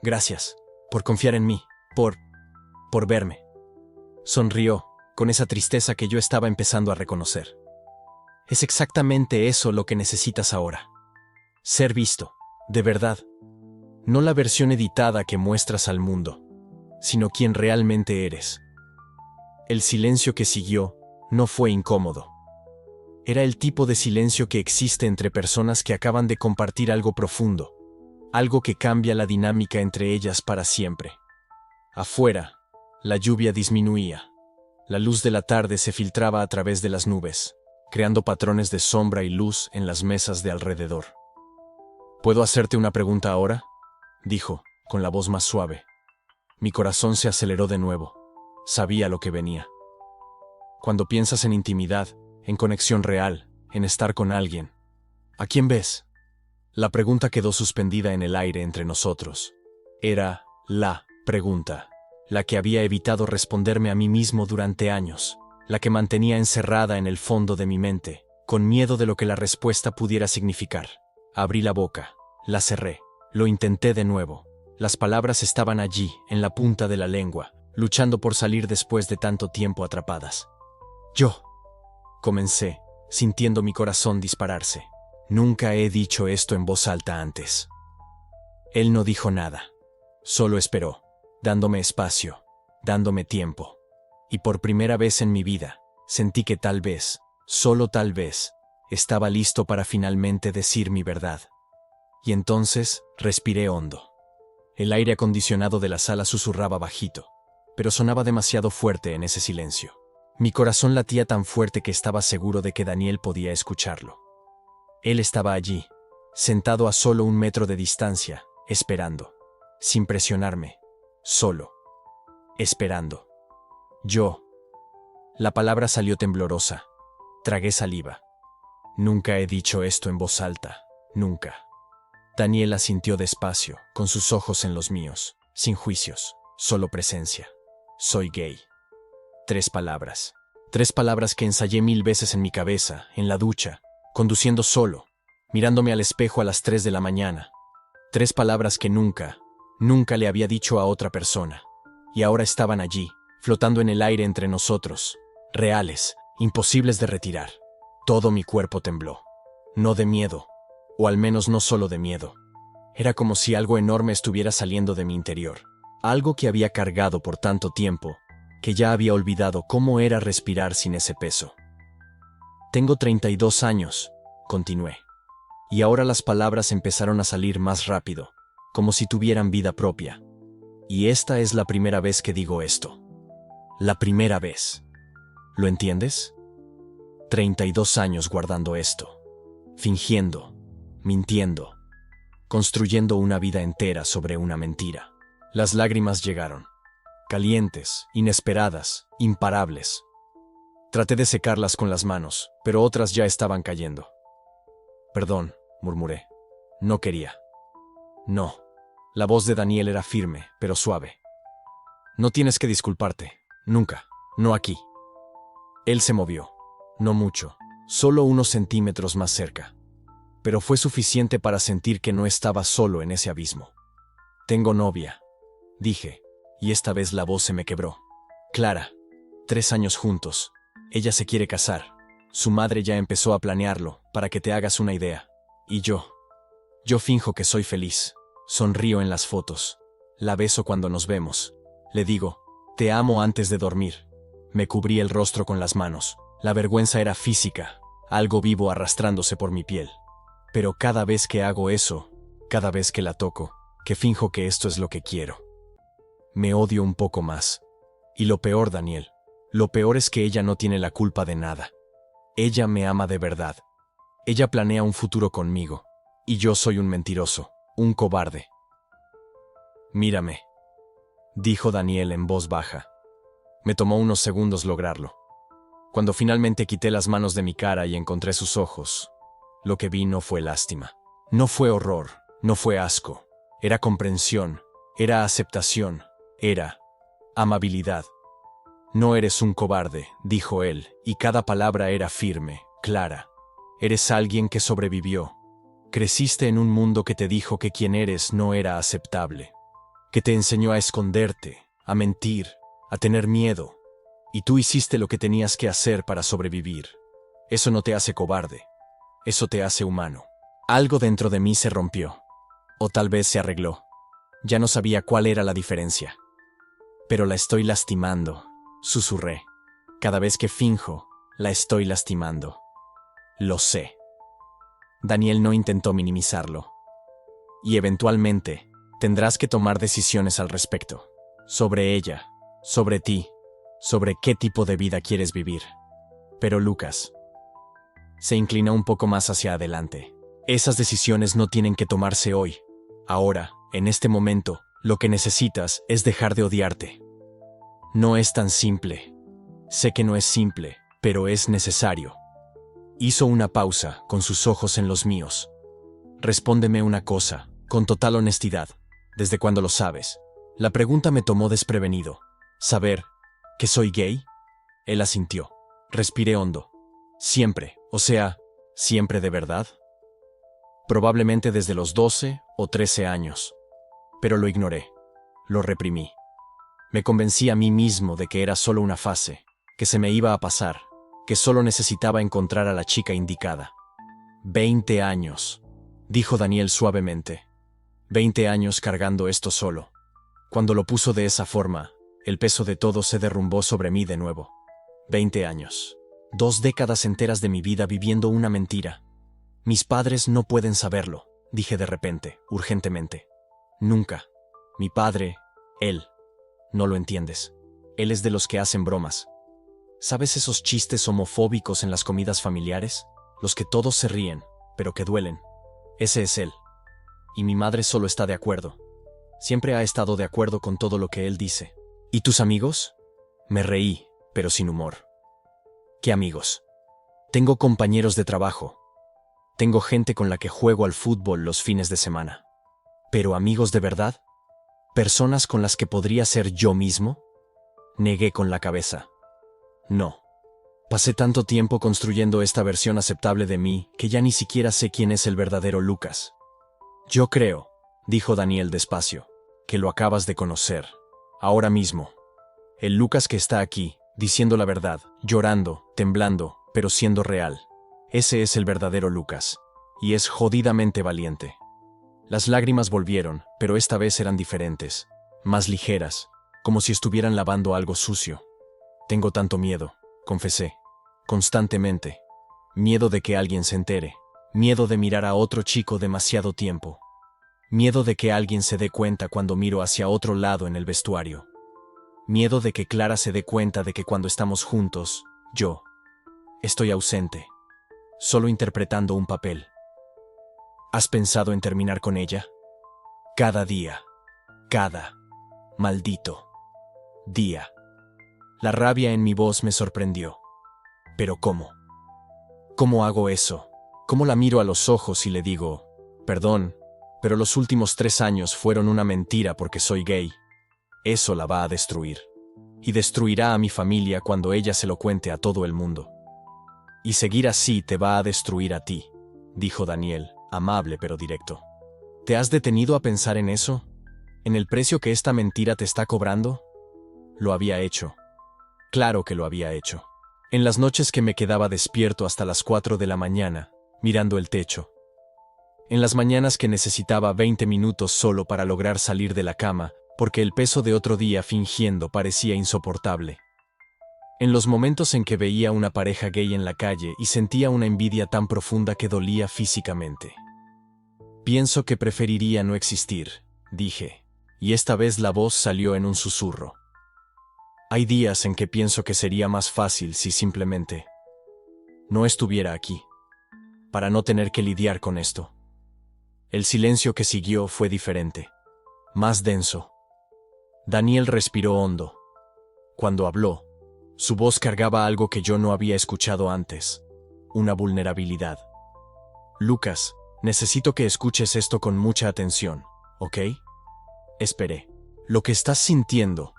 «Gracias, por confiar en mí, por verme». Sonrió, con esa tristeza que yo estaba empezando a reconocer. «Es exactamente eso lo que necesitas ahora. Ser visto, de verdad. No la versión editada que muestras al mundo, sino quien realmente eres». El silencio que siguió no fue incómodo. Era el tipo de silencio que existe entre personas que acaban de compartir algo profundo, algo que cambia la dinámica entre ellas para siempre. Afuera, la lluvia disminuía. La luz de la tarde se filtraba a través de las nubes, creando patrones de sombra y luz en las mesas de alrededor. «¿Puedo hacerte una pregunta ahora?», dijo, con la voz más suave. Mi corazón se aceleró de nuevo. Sabía lo que venía. Cuando piensas en intimidad, en conexión real, en estar con alguien, ¿a quién ves? La pregunta quedó suspendida en el aire entre nosotros. Era la pregunta, la que había evitado responderme a mí mismo durante años, la que mantenía encerrada en el fondo de mi mente, con miedo de lo que la respuesta pudiera significar. Abrí la boca, la cerré, lo intenté de nuevo. Las palabras estaban allí, en la punta de la lengua, luchando por salir después de tanto tiempo atrapadas. «Yo», comencé, sintiendo mi corazón dispararse. «Nunca he dicho esto en voz alta antes». Él no dijo nada, solo esperó, dándome espacio, dándome tiempo. Y por primera vez en mi vida, sentí que tal vez, solo tal vez, estaba listo para finalmente decir mi verdad. Y entonces respiré hondo. El aire acondicionado de la sala susurraba bajito, pero sonaba demasiado fuerte en ese silencio. Mi corazón latía tan fuerte que estaba seguro de que Daniel podía escucharlo. Él estaba allí, sentado a solo 1 metro de distancia, esperando, sin presionarme, solo, esperando. Yo. La palabra salió temblorosa. Tragué saliva. «Nunca he dicho esto en voz alta, nunca». Daniel asintió despacio, con sus ojos en los míos, sin juicios, solo presencia. «Soy gay». 3 palabras. 3 palabras que ensayé 1000 veces en mi cabeza, en la ducha, conduciendo solo, mirándome al espejo a las 3 de la mañana. 3 palabras que nunca le había dicho a otra persona. Y ahora estaban allí, flotando en el aire entre nosotros, reales, imposibles de retirar. Todo mi cuerpo tembló. No de miedo, o al menos no solo de miedo. Era como si algo enorme estuviera saliendo de mi interior. Algo que había cargado por tanto tiempo, que ya había olvidado cómo era respirar sin ese peso. «Tengo 32 años», continué. Y ahora las palabras empezaron a salir más rápido, como si tuvieran vida propia. «Y esta es la primera vez que digo esto. La primera vez. ¿Lo entiendes? 32 años guardando esto, fingiendo, mintiendo, construyendo una vida entera sobre una mentira. Las lágrimas llegaron, calientes, inesperadas, imparables. Traté de secarlas con las manos, pero otras ya estaban cayendo. Perdón, murmuré. No quería. No. La voz de Daniel era firme, pero suave. No tienes que disculparte. Nunca. No aquí. Él se movió. No mucho. Solo unos centímetros más cerca. Pero fue suficiente para sentir que no estaba solo en ese abismo. Tengo novia, dije, y esta vez la voz se me quebró. Clara. 3 años juntos. Ella se quiere casar. Su madre ya empezó a planearlo, para que te hagas una idea. Y yo finjo que soy feliz. Sonrío en las fotos. La beso cuando nos vemos. Le digo, te amo antes de dormir. Me cubrí el rostro con las manos. La vergüenza era física, algo vivo arrastrándose por mi piel. Pero cada vez que hago eso, cada vez que la toco, que finjo que esto es lo que quiero, me odio un poco más. Y lo peor, Daniel, lo peor es que ella no tiene la culpa de nada. Ella me ama de verdad. Ella planea un futuro conmigo. Y yo soy un mentiroso, un cobarde. Mírame, dijo Daniel en voz baja. Me tomó unos segundos lograrlo. Cuando finalmente quité las manos de mi cara y encontré sus ojos, lo que vi no fue lástima. No fue horror, no fue asco. Era comprensión, era aceptación, era amabilidad. No eres un cobarde, dijo él, y cada palabra era firme, clara. Eres alguien que sobrevivió. Creciste en un mundo que te dijo que quien eres no era aceptable, que te enseñó a esconderte, a mentir, a tener miedo, y tú hiciste lo que tenías que hacer para sobrevivir. Eso no te hace cobarde, eso te hace humano. Algo dentro de mí se rompió, o tal vez se arregló. Ya no sabía cuál era la diferencia. Pero la estoy lastimando, susurré. Cada vez que finjo, la estoy lastimando. Lo sé. Daniel no intentó minimizarlo. Y eventualmente, tendrás que tomar decisiones al respecto. Sobre ella, sobre ti, sobre qué tipo de vida quieres vivir. Pero Lucas se inclinó un poco más hacia adelante. Esas decisiones no tienen que tomarse hoy. Ahora, en este momento, lo que necesitas es dejar de odiarte. No es tan simple. Sé que no es simple, pero es necesario. Hizo una pausa, con sus ojos en los míos. Respóndeme una cosa, con total honestidad. ¿Desde cuándo lo sabes? La pregunta me tomó desprevenido. ¿Saber que soy gay? Él asintió. Respiré hondo. Siempre, o sea, ¿siempre de verdad? Probablemente desde los 12 o 13 años. Pero lo ignoré. Lo reprimí. Me convencí a mí mismo de que era solo una fase, que se me iba a pasar, que solo necesitaba encontrar a la chica indicada. 20 años, dijo Daniel suavemente. 20 años cargando esto solo. Cuando lo puso de esa forma, el peso de todo se derrumbó sobre mí de nuevo. 20 años. 2 décadas enteras de mi vida viviendo una mentira. Mis padres no pueden saberlo, dije de repente, urgentemente. Nunca. Mi padre, él. No lo entiendes. Él es de los que hacen bromas. ¿Sabes esos chistes homofóbicos en las comidas familiares? Los que todos se ríen, pero que duelen. Ese es él. Y mi madre solo está de acuerdo. Siempre ha estado de acuerdo con todo lo que él dice. ¿Y tus amigos? Me reí, pero sin humor. ¿Qué amigos? Tengo compañeros de trabajo. Tengo gente con la que juego al fútbol los fines de semana. ¿Pero amigos de verdad? ¿Personas con las que podría ser yo mismo? Negué con la cabeza. No. Pasé tanto tiempo construyendo esta versión aceptable de mí que ya ni siquiera sé quién es el verdadero Lucas. Yo creo, dijo Daniel despacio, que lo acabas de conocer. Ahora mismo. El Lucas que está aquí, diciendo la verdad, llorando, temblando, pero siendo real. Ese es el verdadero Lucas. Y es jodidamente valiente. Las lágrimas volvieron, pero esta vez eran diferentes, más ligeras, como si estuvieran lavando algo sucio. Tengo tanto miedo, confesé, constantemente. Miedo de que alguien se entere, miedo de mirar a otro chico demasiado tiempo, miedo de que alguien se dé cuenta cuando miro hacia otro lado en el vestuario, miedo de que Clara se dé cuenta de que cuando estamos juntos, Yo estoy ausente, solo interpretando un papel. ¿Has pensado en terminar con ella? Cada día, cada maldito día. La rabia en mi voz me sorprendió. ¿Pero cómo? ¿Cómo hago eso? ¿Cómo la miro a los ojos y le digo, perdón, pero los últimos 3 años fueron una mentira porque soy gay? Eso la va a destruir. Y destruirá a mi familia cuando ella se lo cuente a todo el mundo. Y seguir así te va a destruir a ti, dijo Daniel, amable pero directo. ¿Te has detenido a pensar en eso? ¿En el precio que esta mentira te está cobrando? Lo había hecho. Claro que lo había hecho. En las noches que me quedaba despierto hasta las 4 de la mañana, mirando el techo. En las mañanas que necesitaba 20 minutos solo para lograr salir de la cama, porque el peso de otro día fingiendo parecía insoportable. En los momentos en que veía una pareja gay en la calle y sentía una envidia tan profunda que dolía físicamente. Pienso que preferiría no existir, dije, y esta vez la voz salió en un susurro. Hay días en que pienso que sería más fácil si simplemente no estuviera aquí, para no tener que lidiar con esto. El silencio que siguió fue diferente, más denso. Daniel respiró hondo. Cuando habló, su voz cargaba algo que yo no había escuchado antes, una vulnerabilidad. Lucas, necesito que escuches esto con mucha atención, ¿ok? Esperé. Lo que estás sintiendo,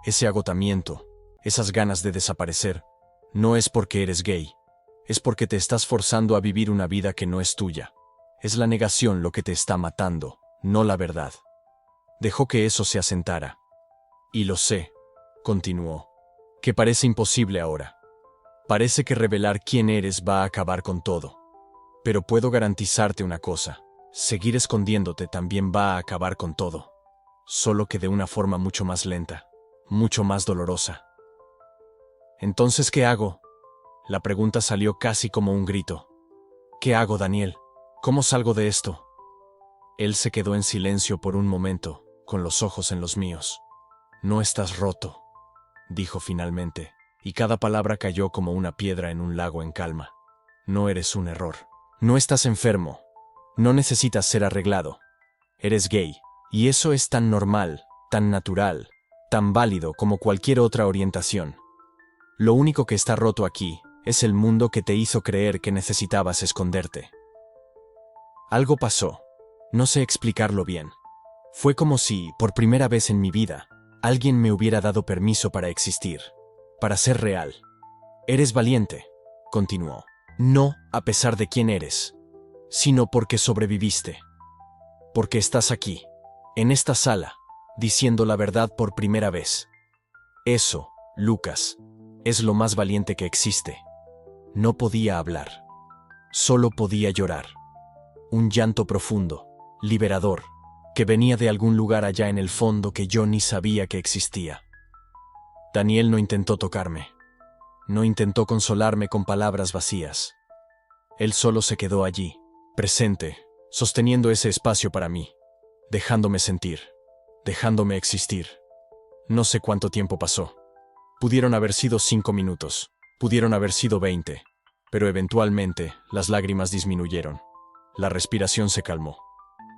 ese agotamiento, esas ganas de desaparecer, no es porque eres gay, es porque te estás forzando a vivir una vida que no es tuya. Es la negación lo que te está matando, no la verdad. Dejó que eso se asentara. Y lo sé, continuó, que parece imposible ahora. Parece que revelar quién eres va a acabar con todo. Pero puedo garantizarte una cosa, seguir escondiéndote también va a acabar con todo. Solo que de una forma mucho más lenta, mucho más dolorosa. ¿Entonces qué hago? La pregunta salió casi como un grito. ¿Qué hago, Daniel? ¿Cómo salgo de esto? Él se quedó en silencio por un momento, con los ojos en los míos. No estás roto, dijo finalmente, y cada palabra cayó como una piedra en un lago en calma. No eres un error. No estás enfermo. No necesitas ser arreglado. Eres gay, y eso es tan normal, tan natural, tan válido como cualquier otra orientación. Lo único que está roto aquí es el mundo que te hizo creer que necesitabas esconderte. Algo pasó. No sé explicarlo bien. Fue como si, por primera vez en mi vida, alguien me hubiera dado permiso para existir, para ser real. Eres valiente, continuó. No a pesar de quién eres, sino porque sobreviviste. Porque estás aquí, en esta sala, diciendo la verdad por primera vez. Eso, Lucas, es lo más valiente que existe. No podía hablar. Solo podía llorar. Un llanto profundo, liberador, que venía de algún lugar allá en el fondo que yo ni sabía que existía. Daniel no intentó tocarme. No intentó consolarme con palabras vacías. Él solo se quedó allí, presente, sosteniendo ese espacio para mí, dejándome sentir, dejándome existir. No sé cuánto tiempo pasó. Pudieron haber sido 5 minutos, pudieron haber sido 20, pero eventualmente las lágrimas disminuyeron. La respiración se calmó.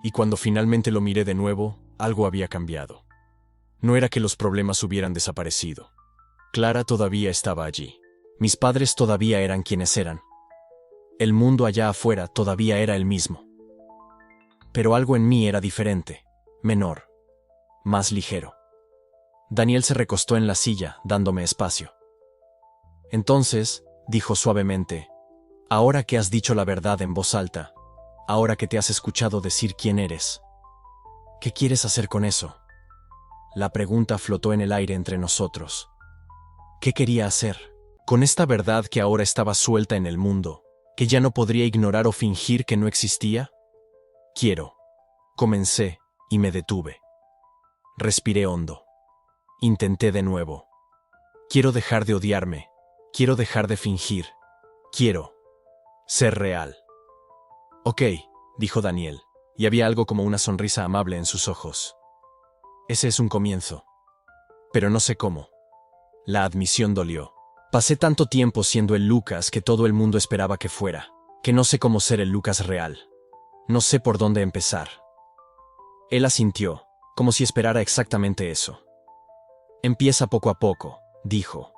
Y cuando finalmente lo miré de nuevo, algo había cambiado. No era que los problemas hubieran desaparecido. Clara todavía estaba allí. Mis padres todavía eran quienes eran. El mundo allá afuera todavía era el mismo. Pero algo en mí era diferente, menor, más ligero. Daniel se recostó en la silla, dándome espacio. Entonces, dijo suavemente, ahora que has dicho la verdad en voz alta, ahora que te has escuchado decir quién eres, ¿qué quieres hacer con eso? La pregunta flotó en el aire entre nosotros. ¿Qué quería hacer? Con esta verdad que ahora estaba suelta en el mundo, que ya no podría ignorar o fingir que no existía. Comencé, y me detuve. Respiré hondo. Intenté de nuevo. Quiero dejar de odiarme. Quiero dejar de fingir. Quiero ser real. Ok, dijo Daniel, y había algo como una sonrisa amable en sus ojos. Ese es un comienzo. Pero no sé cómo. La admisión dolió, Pasé tanto tiempo siendo el Lucas que todo el mundo esperaba que fuera, que no sé cómo ser el Lucas real. No sé por dónde empezar. Él asintió, como si esperara exactamente eso. Empieza poco a poco, dijo.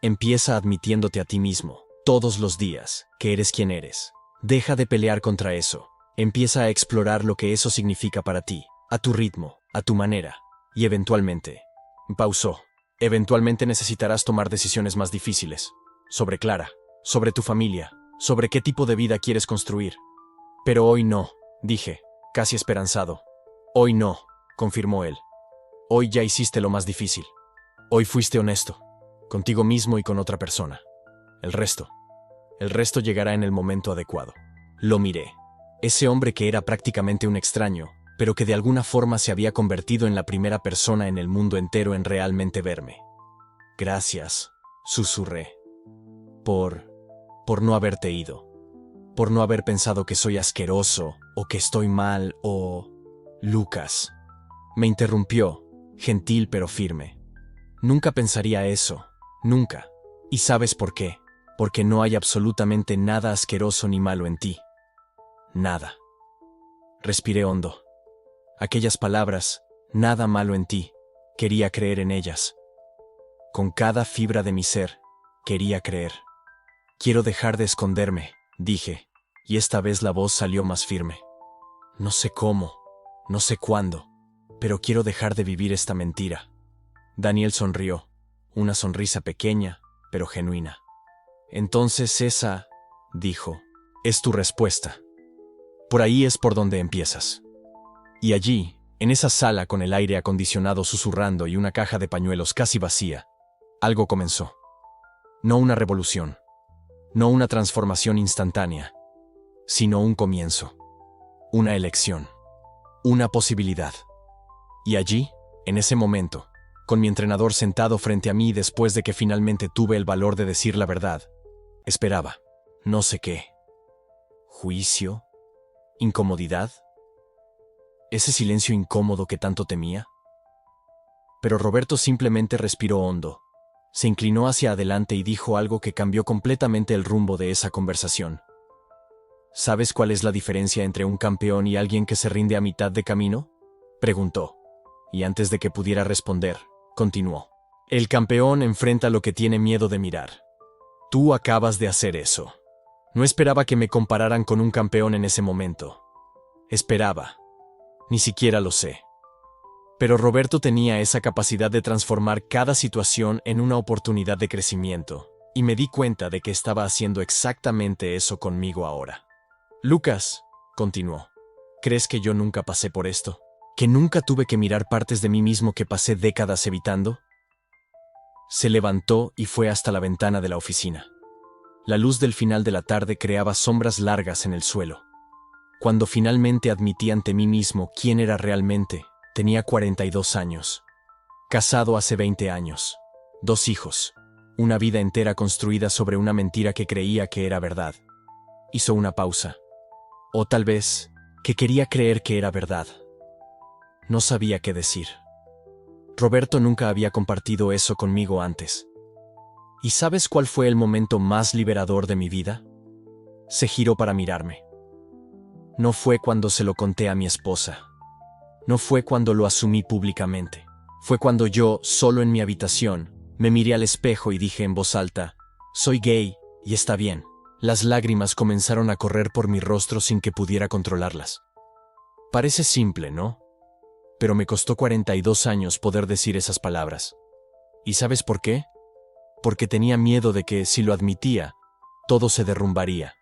Empieza admitiéndote a ti mismo, todos los días, que eres quien eres. Deja de pelear contra eso. Empieza a explorar lo que eso significa para ti, a tu ritmo, a tu manera. Y eventualmente, pausó, eventualmente necesitarás tomar decisiones más difíciles. Sobre Clara, sobre tu familia, sobre qué tipo de vida quieres construir. Pero hoy no, dije, casi esperanzado. Hoy no, confirmó él. Hoy ya hiciste lo más difícil. Hoy fuiste honesto, contigo mismo y con otra persona. El resto llegará en el momento adecuado. Lo miré. Ese hombre que era prácticamente un extraño, pero que de alguna forma se había convertido en la primera persona en el mundo entero en realmente verme. Gracias, susurré. Por no haberte ido. Por no haber pensado que soy asqueroso, o que estoy mal, o... Lucas. Me interrumpió, gentil pero firme. Nunca pensaría eso, nunca. ¿Y sabes por qué? Porque no hay absolutamente nada asqueroso ni malo en ti. Nada. Respiré hondo. Aquellas palabras, nada malo en ti, quería creer en ellas. Con cada fibra de mi ser, quería creer. Quiero dejar de esconderme, dije, y esta vez la voz salió más firme. No sé cómo, no sé cuándo, pero quiero dejar de vivir esta mentira. Daniel sonrió, una sonrisa pequeña, pero genuina. Entonces esa, dijo, es tu respuesta. Por ahí es por donde empiezas. Y allí, en esa sala con el aire acondicionado susurrando y una caja de pañuelos casi vacía, algo comenzó. No una revolución, no una transformación instantánea, sino un comienzo, una elección, una posibilidad. Y allí, en ese momento, con mi entrenador sentado frente a mí después de que finalmente tuve el valor de decir la verdad, esperaba, no sé qué. ¿Juicio? ¿Incomodidad? ¿Ese silencio incómodo que tanto temía? Pero Roberto simplemente respiró hondo, se inclinó hacia adelante y dijo algo que cambió completamente el rumbo de esa conversación. ¿Sabes cuál es la diferencia entre un campeón y alguien que se rinde a mitad de camino? Preguntó. Y antes de que pudiera responder, continuó. El campeón enfrenta lo que tiene miedo de mirar. Tú acabas de hacer eso. No esperaba que me compararan con un campeón en ese momento. Esperaba. Ni siquiera lo sé. Pero Roberto tenía esa capacidad de transformar cada situación en una oportunidad de crecimiento, y me di cuenta de que estaba haciendo exactamente eso conmigo ahora. Lucas, continuó, ¿crees que yo nunca pasé por esto? ¿Que nunca tuve que mirar partes de mí mismo que pasé décadas evitando? Se levantó y fue hasta la ventana de la oficina. La luz del final de la tarde creaba sombras largas en el suelo. Cuando finalmente admití ante mí mismo quién era realmente, tenía 42 años. Casado hace 20 años. 2 hijos. Una vida entera construida sobre una mentira que creía que era verdad. Hizo una pausa. O tal vez, que quería creer que era verdad. No sabía qué decir. Roberto nunca había compartido eso conmigo antes. ¿Y sabes cuál fue el momento más liberador de mi vida? Se giró para mirarme. No fue cuando se lo conté a mi esposa. No fue cuando lo asumí públicamente. Fue cuando yo, solo en mi habitación, me miré al espejo y dije en voz alta, soy gay, y está bien. Las lágrimas comenzaron a correr por mi rostro sin que pudiera controlarlas. Parece simple, ¿no? Pero me costó 42 años poder decir esas palabras. ¿Y sabes por qué? Porque tenía miedo de que, si lo admitía, todo se derrumbaría.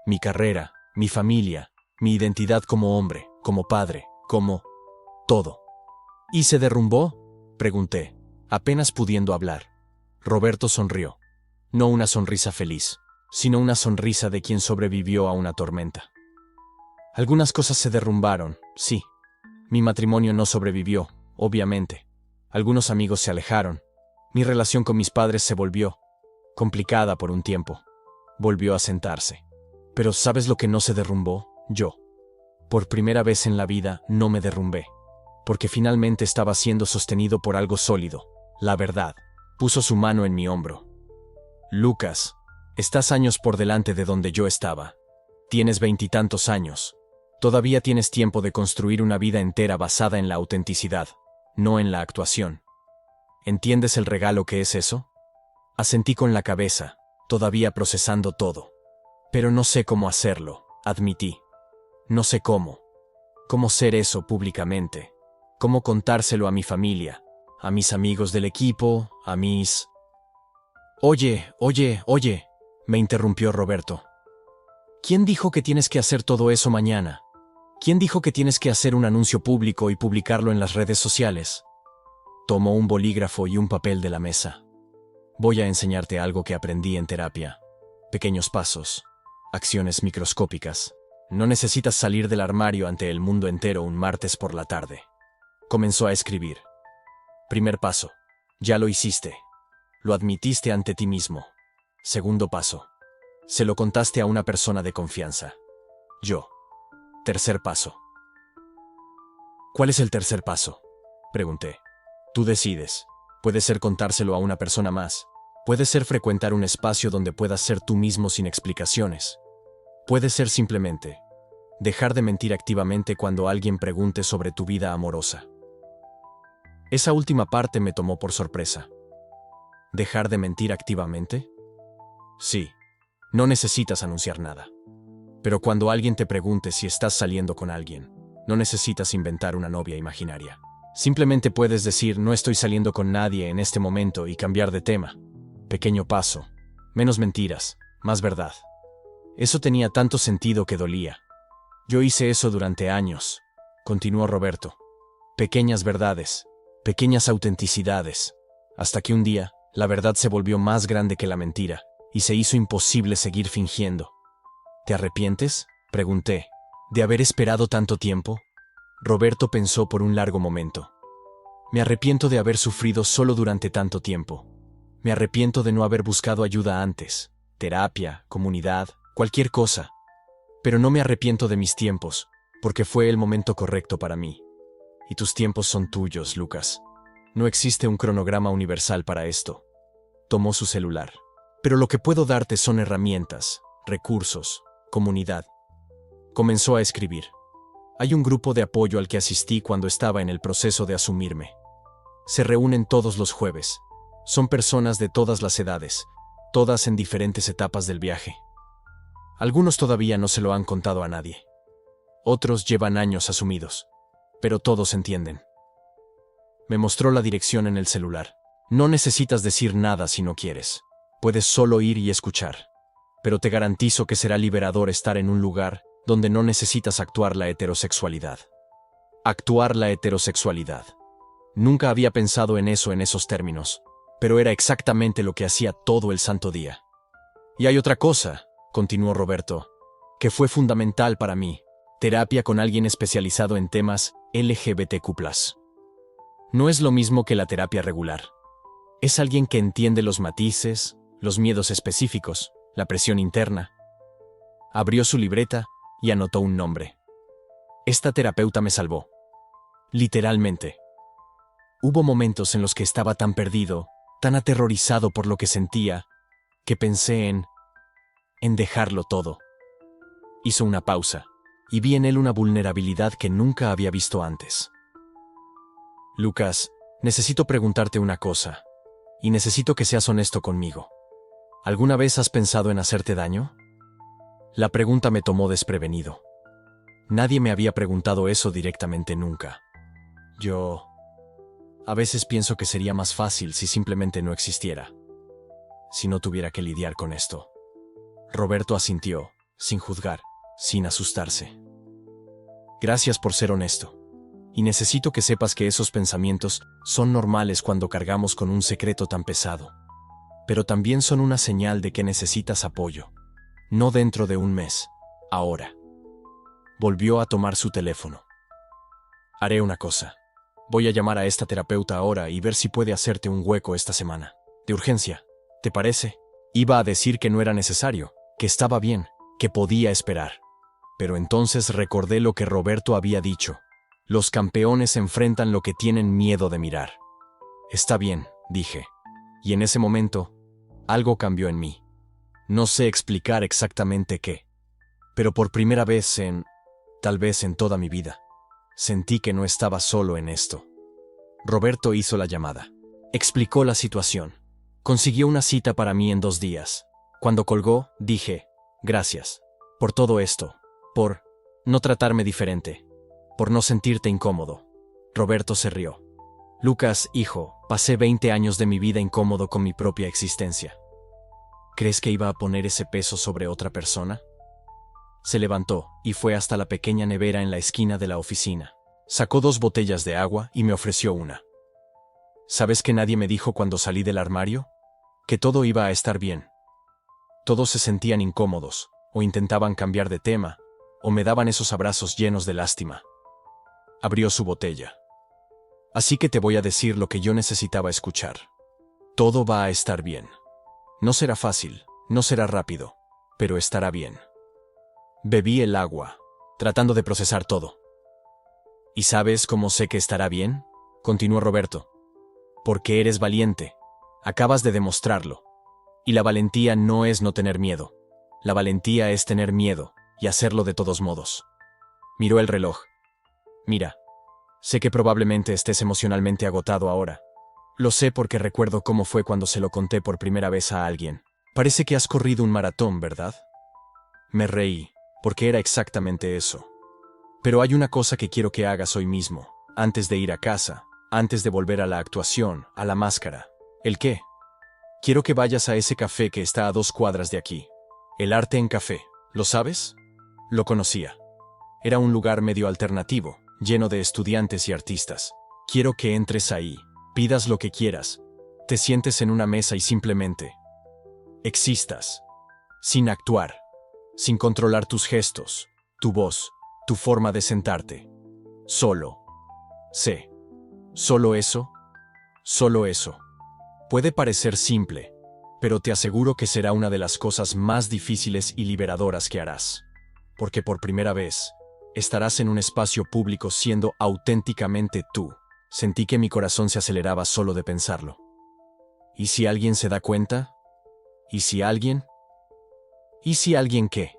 Mi carrera, mi familia, mi identidad como hombre, como padre, como... todo. ¿Y se derrumbó? Pregunté, apenas pudiendo hablar. Roberto sonrió. No una sonrisa feliz, sino una sonrisa de quien sobrevivió a una tormenta. Algunas cosas se derrumbaron, sí. Mi matrimonio no sobrevivió, obviamente. Algunos amigos se alejaron. Mi relación con mis padres se volvió complicada por un tiempo. Volvió a sentarse. Pero ¿sabes lo que no se derrumbó? Yo. Por primera vez en la vida no me derrumbé. Porque finalmente estaba siendo sostenido por algo sólido. La verdad. Puso su mano en mi hombro. Lucas, estás años por delante de donde yo estaba. Tienes 20 y tantos años. Todavía tienes tiempo de construir una vida entera basada en la autenticidad, no en la actuación. ¿Entiendes el regalo que es eso? Asentí con la cabeza, todavía procesando todo. Pero no sé cómo hacerlo, admití. No sé cómo. Cómo ser eso públicamente. Cómo contárselo a mi familia, a mis amigos del equipo, a mis... Oye, me interrumpió Roberto. ¿Quién dijo que tienes que hacer todo eso mañana? ¿Quién dijo que tienes que hacer un anuncio público y publicarlo en las redes sociales? Tomó un bolígrafo y un papel de la mesa. Voy a enseñarte algo que aprendí en terapia. Pequeños pasos, acciones microscópicas. No necesitas salir del armario ante el mundo entero un martes por la tarde. Comenzó a escribir. Primer paso. Ya lo hiciste. Lo admitiste ante ti mismo. Segundo paso. Se lo contaste a una persona de confianza. Yo. Tercer paso. ¿Cuál es el tercer paso? Pregunté. Tú decides. Puede ser contárselo a una persona más. Puede ser frecuentar un espacio donde puedas ser tú mismo sin explicaciones. Puede ser simplemente dejar de mentir activamente cuando alguien pregunte sobre tu vida amorosa. Esa última parte me tomó por sorpresa. ¿Dejar de mentir activamente? Sí. No necesitas anunciar nada. Pero cuando alguien te pregunte si estás saliendo con alguien, no necesitas inventar una novia imaginaria. Simplemente puedes decir no estoy saliendo con nadie en este momento y cambiar de tema. Pequeño paso. Menos mentiras, más verdad. Eso tenía tanto sentido que dolía. Yo hice eso durante años, continuó Roberto. Pequeñas verdades, pequeñas autenticidades, hasta que un día, la verdad se volvió más grande que la mentira, y se hizo imposible seguir fingiendo. ¿Te arrepientes?, pregunté, ¿de haber esperado tanto tiempo? Roberto pensó por un largo momento. Me arrepiento de haber sufrido solo durante tanto tiempo. Me arrepiento de no haber buscado ayuda antes, terapia, comunidad, cualquier cosa. Pero no me arrepiento de mis tiempos, porque fue el momento correcto para mí. Y tus tiempos son tuyos, Lucas. No existe un cronograma universal para esto. Tomó su celular. Pero lo que puedo darte son herramientas, recursos, comunidad. Comenzó a escribir. Hay un grupo de apoyo al que asistí cuando estaba en el proceso de asumirme. Se reúnen todos los jueves. Son personas de todas las edades, todas en diferentes etapas del viaje. Algunos todavía no se lo han contado a nadie. Otros llevan años asumidos. Pero todos entienden. Me mostró la dirección en el celular. No necesitas decir nada si no quieres. Puedes solo ir y escuchar. Pero te garantizo que será liberador estar en un lugar donde no necesitas actuar la heterosexualidad. Actuar la heterosexualidad. Nunca había pensado en eso en esos términos, pero era exactamente lo que hacía todo el santo día. Y hay otra cosa, continuó Roberto, que fue fundamental para mí: terapia con alguien especializado en temas LGBTQ+. No es lo mismo que la terapia regular. Es alguien que entiende los matices, los miedos específicos, la presión interna. Abrió su libreta y anotó un nombre. Esta terapeuta me salvó. Literalmente. Hubo momentos en los que estaba tan perdido, tan aterrorizado por lo que sentía, que pensé en dejarlo todo. Hizo una pausa, y vi en él una vulnerabilidad que nunca había visto antes. Lucas, necesito preguntarte una cosa, y necesito que seas honesto conmigo. ¿Alguna vez has pensado en hacerte daño? La pregunta me tomó desprevenido. Nadie me había preguntado eso directamente nunca. A veces pienso que sería más fácil si simplemente no existiera. Si no tuviera que lidiar con esto. Roberto asintió, sin juzgar, sin asustarse. Gracias por ser honesto. Y necesito que sepas que esos pensamientos son normales cuando cargamos con un secreto tan pesado. Pero también son una señal de que necesitas apoyo. No dentro de un mes, ahora. Volvió a tomar su teléfono. Haré una cosa. Voy a llamar a esta terapeuta ahora y ver si puede hacerte un hueco esta semana. De urgencia, ¿te parece? Iba a decir que no era necesario, que estaba bien, que podía esperar. Pero entonces recordé lo que Roberto había dicho. Los campeones enfrentan lo que tienen miedo de mirar. Está bien, dije. Y en ese momento, Algo cambió en mí. No sé explicar exactamente qué, pero por primera vez tal vez en toda mi vida, sentí que no estaba solo en esto. Roberto hizo la llamada. Explicó la situación. Consiguió una cita para mí en 2 días. Cuando colgó, dije, gracias. Por todo esto. Por no tratarme diferente. Por no sentirte incómodo. Roberto se rió. Lucas, hijo, pasé 20 años de mi vida incómodo con mi propia existencia. ¿Crees que iba a poner ese peso sobre otra persona? Se levantó y fue hasta la pequeña nevera en la esquina de la oficina. Sacó 2 botellas de agua y me ofreció una. ¿Sabes que nadie me dijo cuando salí del armario? Que todo iba a estar bien. Todos se sentían incómodos, o intentaban cambiar de tema, o me daban esos abrazos llenos de lástima. Abrió su botella. Así que te voy a decir lo que yo necesitaba escuchar. Todo va a estar bien. No será fácil, no será rápido, pero estará bien. Bebí el agua, tratando de procesar todo. ¿Y sabes cómo sé que estará bien?, continuó Roberto. Porque eres valiente. Acabas de demostrarlo. Y la valentía no es no tener miedo. La valentía es tener miedo, y hacerlo de todos modos. Miró el reloj. Mira, sé que probablemente estés emocionalmente agotado ahora. Lo sé porque recuerdo cómo fue cuando se lo conté por primera vez a alguien. Parece que has corrido un maratón, ¿verdad? Me reí, porque era exactamente eso. Pero hay una cosa que quiero que hagas hoy mismo, antes de ir a casa, antes de volver a la actuación, a la máscara. ¿El qué? Quiero que vayas a ese café que está a 2 cuadras de aquí. El Arte en Café. ¿Lo sabes? Lo conocía. Era un lugar medio alternativo, lleno de estudiantes y artistas. Quiero que entres ahí, pidas lo que quieras, te sientes en una mesa y simplemente existas, sin actuar, sin controlar tus gestos, tu voz, tu forma de sentarte. Solo. Sé. Solo eso. Solo eso. Puede parecer simple, pero te aseguro que será una de las cosas más difíciles y liberadoras que harás. Porque por primera vez, estarás en un espacio público siendo auténticamente tú. Sentí que mi corazón se aceleraba solo de pensarlo. ¿Y si alguien se da cuenta? ¿Y si alguien? ¿Y si alguien qué?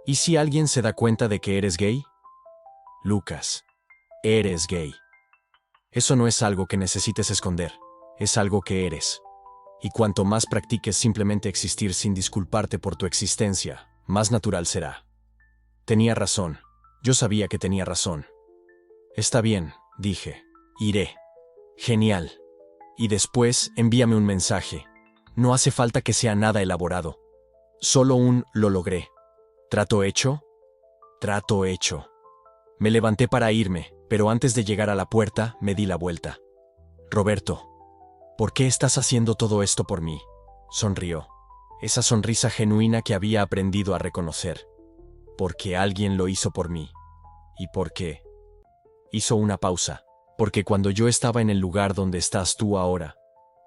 ¿Y si alguien se da cuenta de que eres gay? Lucas, eres gay. Eso no es algo que necesites esconder, es algo que eres. Y cuanto más practiques simplemente existir sin disculparte por tu existencia, más natural será. Tenía razón, yo sabía que tenía razón. Está bien, dije, iré. Genial. Y después envíame un mensaje. No hace falta que sea nada elaborado. Solo un lo logré. ¿Trato hecho? Trato hecho. Me levanté para irme, pero antes de llegar a la puerta me di la vuelta. Roberto, ¿por qué estás haciendo todo esto por mí? Sonrió. Esa sonrisa genuina que había aprendido a reconocer. Porque alguien lo hizo por mí. ¿Y por qué? Hizo una pausa. Porque cuando yo estaba en el lugar donde estás tú ahora,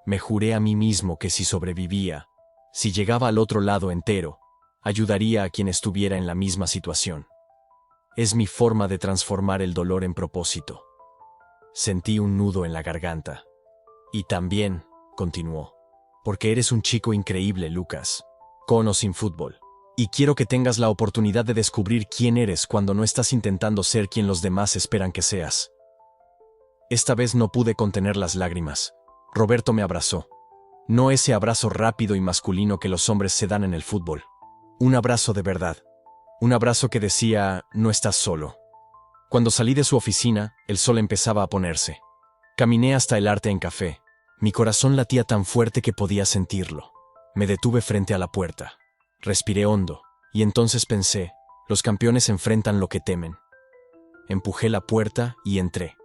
me juré a mí mismo que si sobrevivía, si llegaba al otro lado entero, ayudaría a quien estuviera en la misma situación. Es mi forma de transformar el dolor en propósito. Sentí un nudo en la garganta. Y también, continuó, porque eres un chico increíble, Lucas, con o sin fútbol. Y quiero que tengas la oportunidad de descubrir quién eres cuando no estás intentando ser quien los demás esperan que seas. Esta vez no pude contener las lágrimas. Roberto me abrazó. No ese abrazo rápido y masculino que los hombres se dan en el fútbol. Un abrazo de verdad. Un abrazo que decía, no estás solo. Cuando salí de su oficina, el sol empezaba a ponerse. Caminé hasta el Arte en Café. Mi corazón latía tan fuerte que podía sentirlo. Me detuve frente a la puerta. Respiré hondo, y entonces pensé, los campeones enfrentan lo que temen. Empujé la puerta y entré.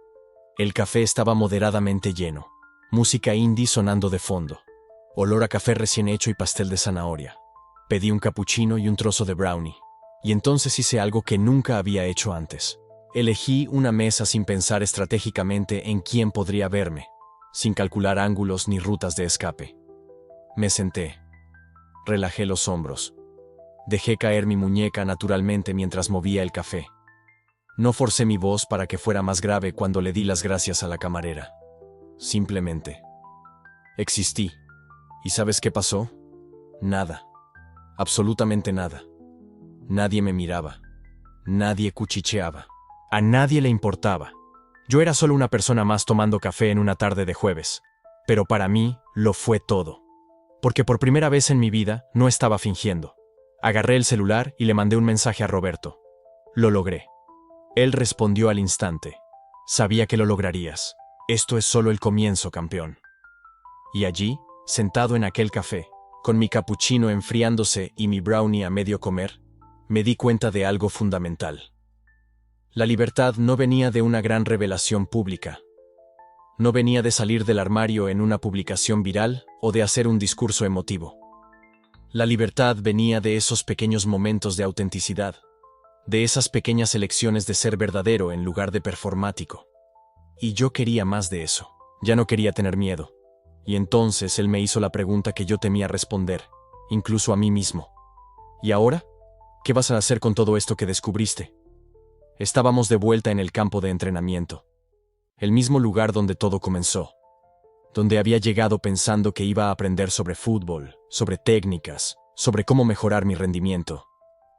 El café estaba moderadamente lleno. Música indie sonando de fondo. Olor a café recién hecho y pastel de zanahoria. Pedí un cappuccino y un trozo de brownie. Y entonces hice algo que nunca había hecho antes. Elegí una mesa sin pensar estratégicamente en quién podría verme, sin calcular ángulos ni rutas de escape. Me senté. Relajé los hombros. Dejé caer mi muñeca naturalmente mientras movía el café. No forcé mi voz para que fuera más grave cuando le di las gracias a la camarera. Simplemente existí. ¿Y sabes qué pasó? Nada. Absolutamente nada. Nadie me miraba. Nadie cuchicheaba. A nadie le importaba. Yo era solo una persona más tomando café en una tarde de jueves. Pero para mí lo fue todo. Porque por primera vez en mi vida no estaba fingiendo. Agarré el celular y le mandé un mensaje a Roberto. Lo logré. Él respondió al instante. Sabía que lo lograrías. Esto es solo el comienzo, campeón. Y allí, sentado en aquel café, con mi capuchino enfriándose y mi brownie a medio comer, me di cuenta de algo fundamental. La libertad no venía de una gran revelación pública. No venía de salir del armario en una publicación viral o de hacer un discurso emotivo. La libertad venía de esos pequeños momentos de autenticidad, de esas pequeñas elecciones de ser verdadero en lugar de performático. Y yo quería más de eso. Ya no quería tener miedo. Y entonces él me hizo la pregunta que yo temía responder, incluso a mí mismo. ¿Y ahora? ¿Qué vas a hacer con todo esto que descubriste? Estábamos de vuelta en el campo de entrenamiento. El mismo lugar donde todo comenzó. Donde había llegado pensando que iba a aprender sobre fútbol, sobre técnicas, sobre cómo mejorar mi rendimiento.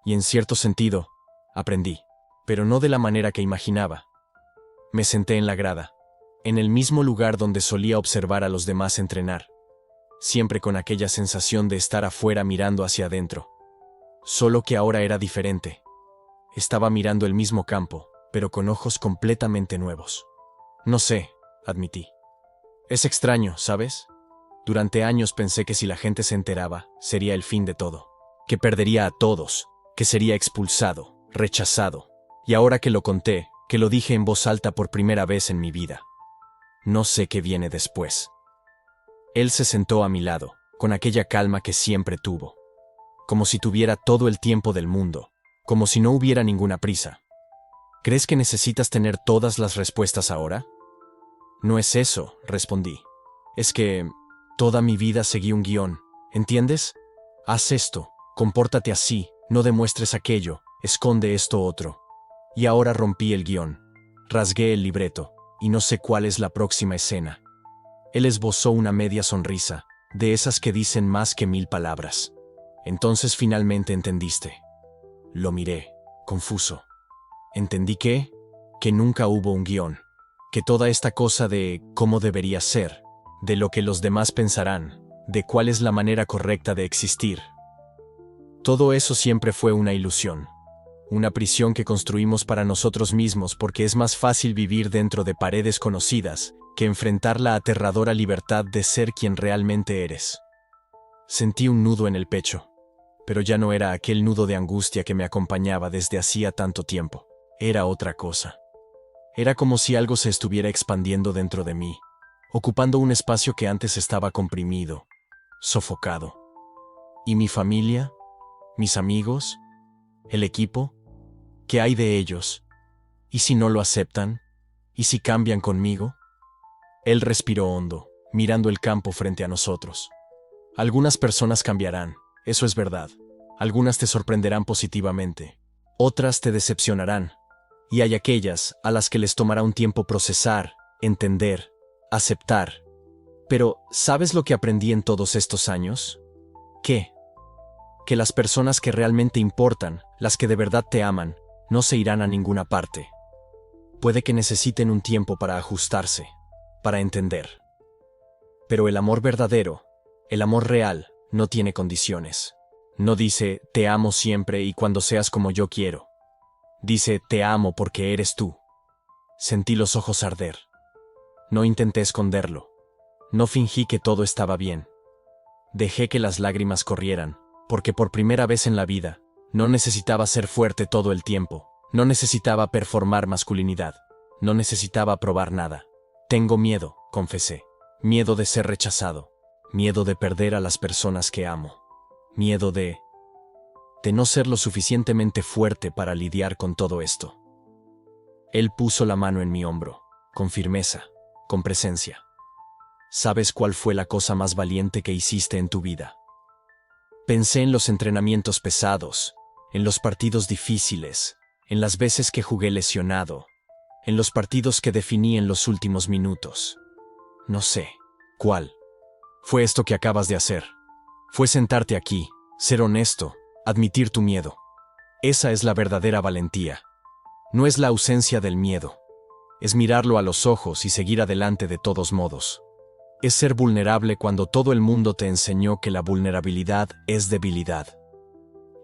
Y en cierto sentido, aprendí, pero no de la manera que imaginaba. Me senté en la grada, en el mismo lugar donde solía observar a los demás entrenar, siempre con aquella sensación de estar afuera mirando hacia adentro. Solo que ahora era diferente. Estaba mirando el mismo campo, pero con ojos completamente nuevos. No sé, admití. Es extraño, ¿sabes? Durante años pensé que si la gente se enteraba, sería el fin de todo. Que perdería a todos, que sería expulsado, rechazado. Y ahora que lo conté, que lo dije en voz alta por primera vez en mi vida. No sé qué viene después. Él se sentó a mi lado, con aquella calma que siempre tuvo. Como si tuviera todo el tiempo del mundo, como si no hubiera ninguna prisa. ¿Crees que necesitas tener todas las respuestas ahora? No es eso, respondí. Es que toda mi vida seguí un guión, ¿entiendes? Haz esto, compórtate así, no demuestres aquello, esconde esto otro. Y ahora rompí el guión, rasgué el libreto, y no sé cuál es la próxima escena. Él esbozó una media sonrisa, de esas que dicen más que 1000 palabras. Entonces finalmente entendiste. Lo miré, confuso. Entendí que nunca hubo un guión, que toda esta cosa de cómo debería ser, de lo que los demás pensarán, de cuál es la manera correcta de existir. Todo eso siempre fue una ilusión. Una prisión que construimos para nosotros mismos porque es más fácil vivir dentro de paredes conocidas que enfrentar la aterradora libertad de ser quien realmente eres. Sentí un nudo en el pecho, pero ya no era aquel nudo de angustia que me acompañaba desde hacía tanto tiempo. Era otra cosa. Era como si algo se estuviera expandiendo dentro de mí, ocupando un espacio que antes estaba comprimido, sofocado. ¿Y mi familia? ¿Mis amigos? ¿El equipo? ¿Qué hay de ellos? ¿Y si no lo aceptan? ¿Y si cambian conmigo? Él respiró hondo, mirando el campo frente a nosotros. Algunas personas cambiarán, eso es verdad. Algunas te sorprenderán positivamente. Otras te decepcionarán. Y hay aquellas a las que les tomará un tiempo procesar, entender, aceptar. Pero, ¿sabes lo que aprendí en todos estos años? ¿Qué? Que las personas que realmente importan, las que de verdad te aman, no se irán a ninguna parte. Puede que necesiten un tiempo para ajustarse, para entender. Pero el amor verdadero, el amor real, no tiene condiciones. No dice, te amo siempre y cuando seas como yo quiero. Dice, te amo porque eres tú. Sentí los ojos arder. No intenté esconderlo. No fingí que todo estaba bien. Dejé que las lágrimas corrieran, porque por primera vez en la vida, no necesitaba ser fuerte todo el tiempo, no necesitaba performar masculinidad, no necesitaba probar nada. Tengo miedo, confesé. Miedo de ser rechazado, miedo de perder a las personas que amo, miedo de no ser lo suficientemente fuerte para lidiar con todo esto. Él puso la mano en mi hombro, con firmeza, con presencia. ¿Sabes cuál fue la cosa más valiente que hiciste en tu vida? Pensé en los entrenamientos pesados, en los partidos difíciles, en las veces que jugué lesionado, en los partidos que definí en los últimos minutos. No sé, ¿cuál? Fue esto que acabas de hacer. Fue sentarte aquí, ser honesto, admitir tu miedo. Esa es la verdadera valentía. No es la ausencia del miedo. Es mirarlo a los ojos y seguir adelante de todos modos. Es ser vulnerable cuando todo el mundo te enseñó que la vulnerabilidad es debilidad.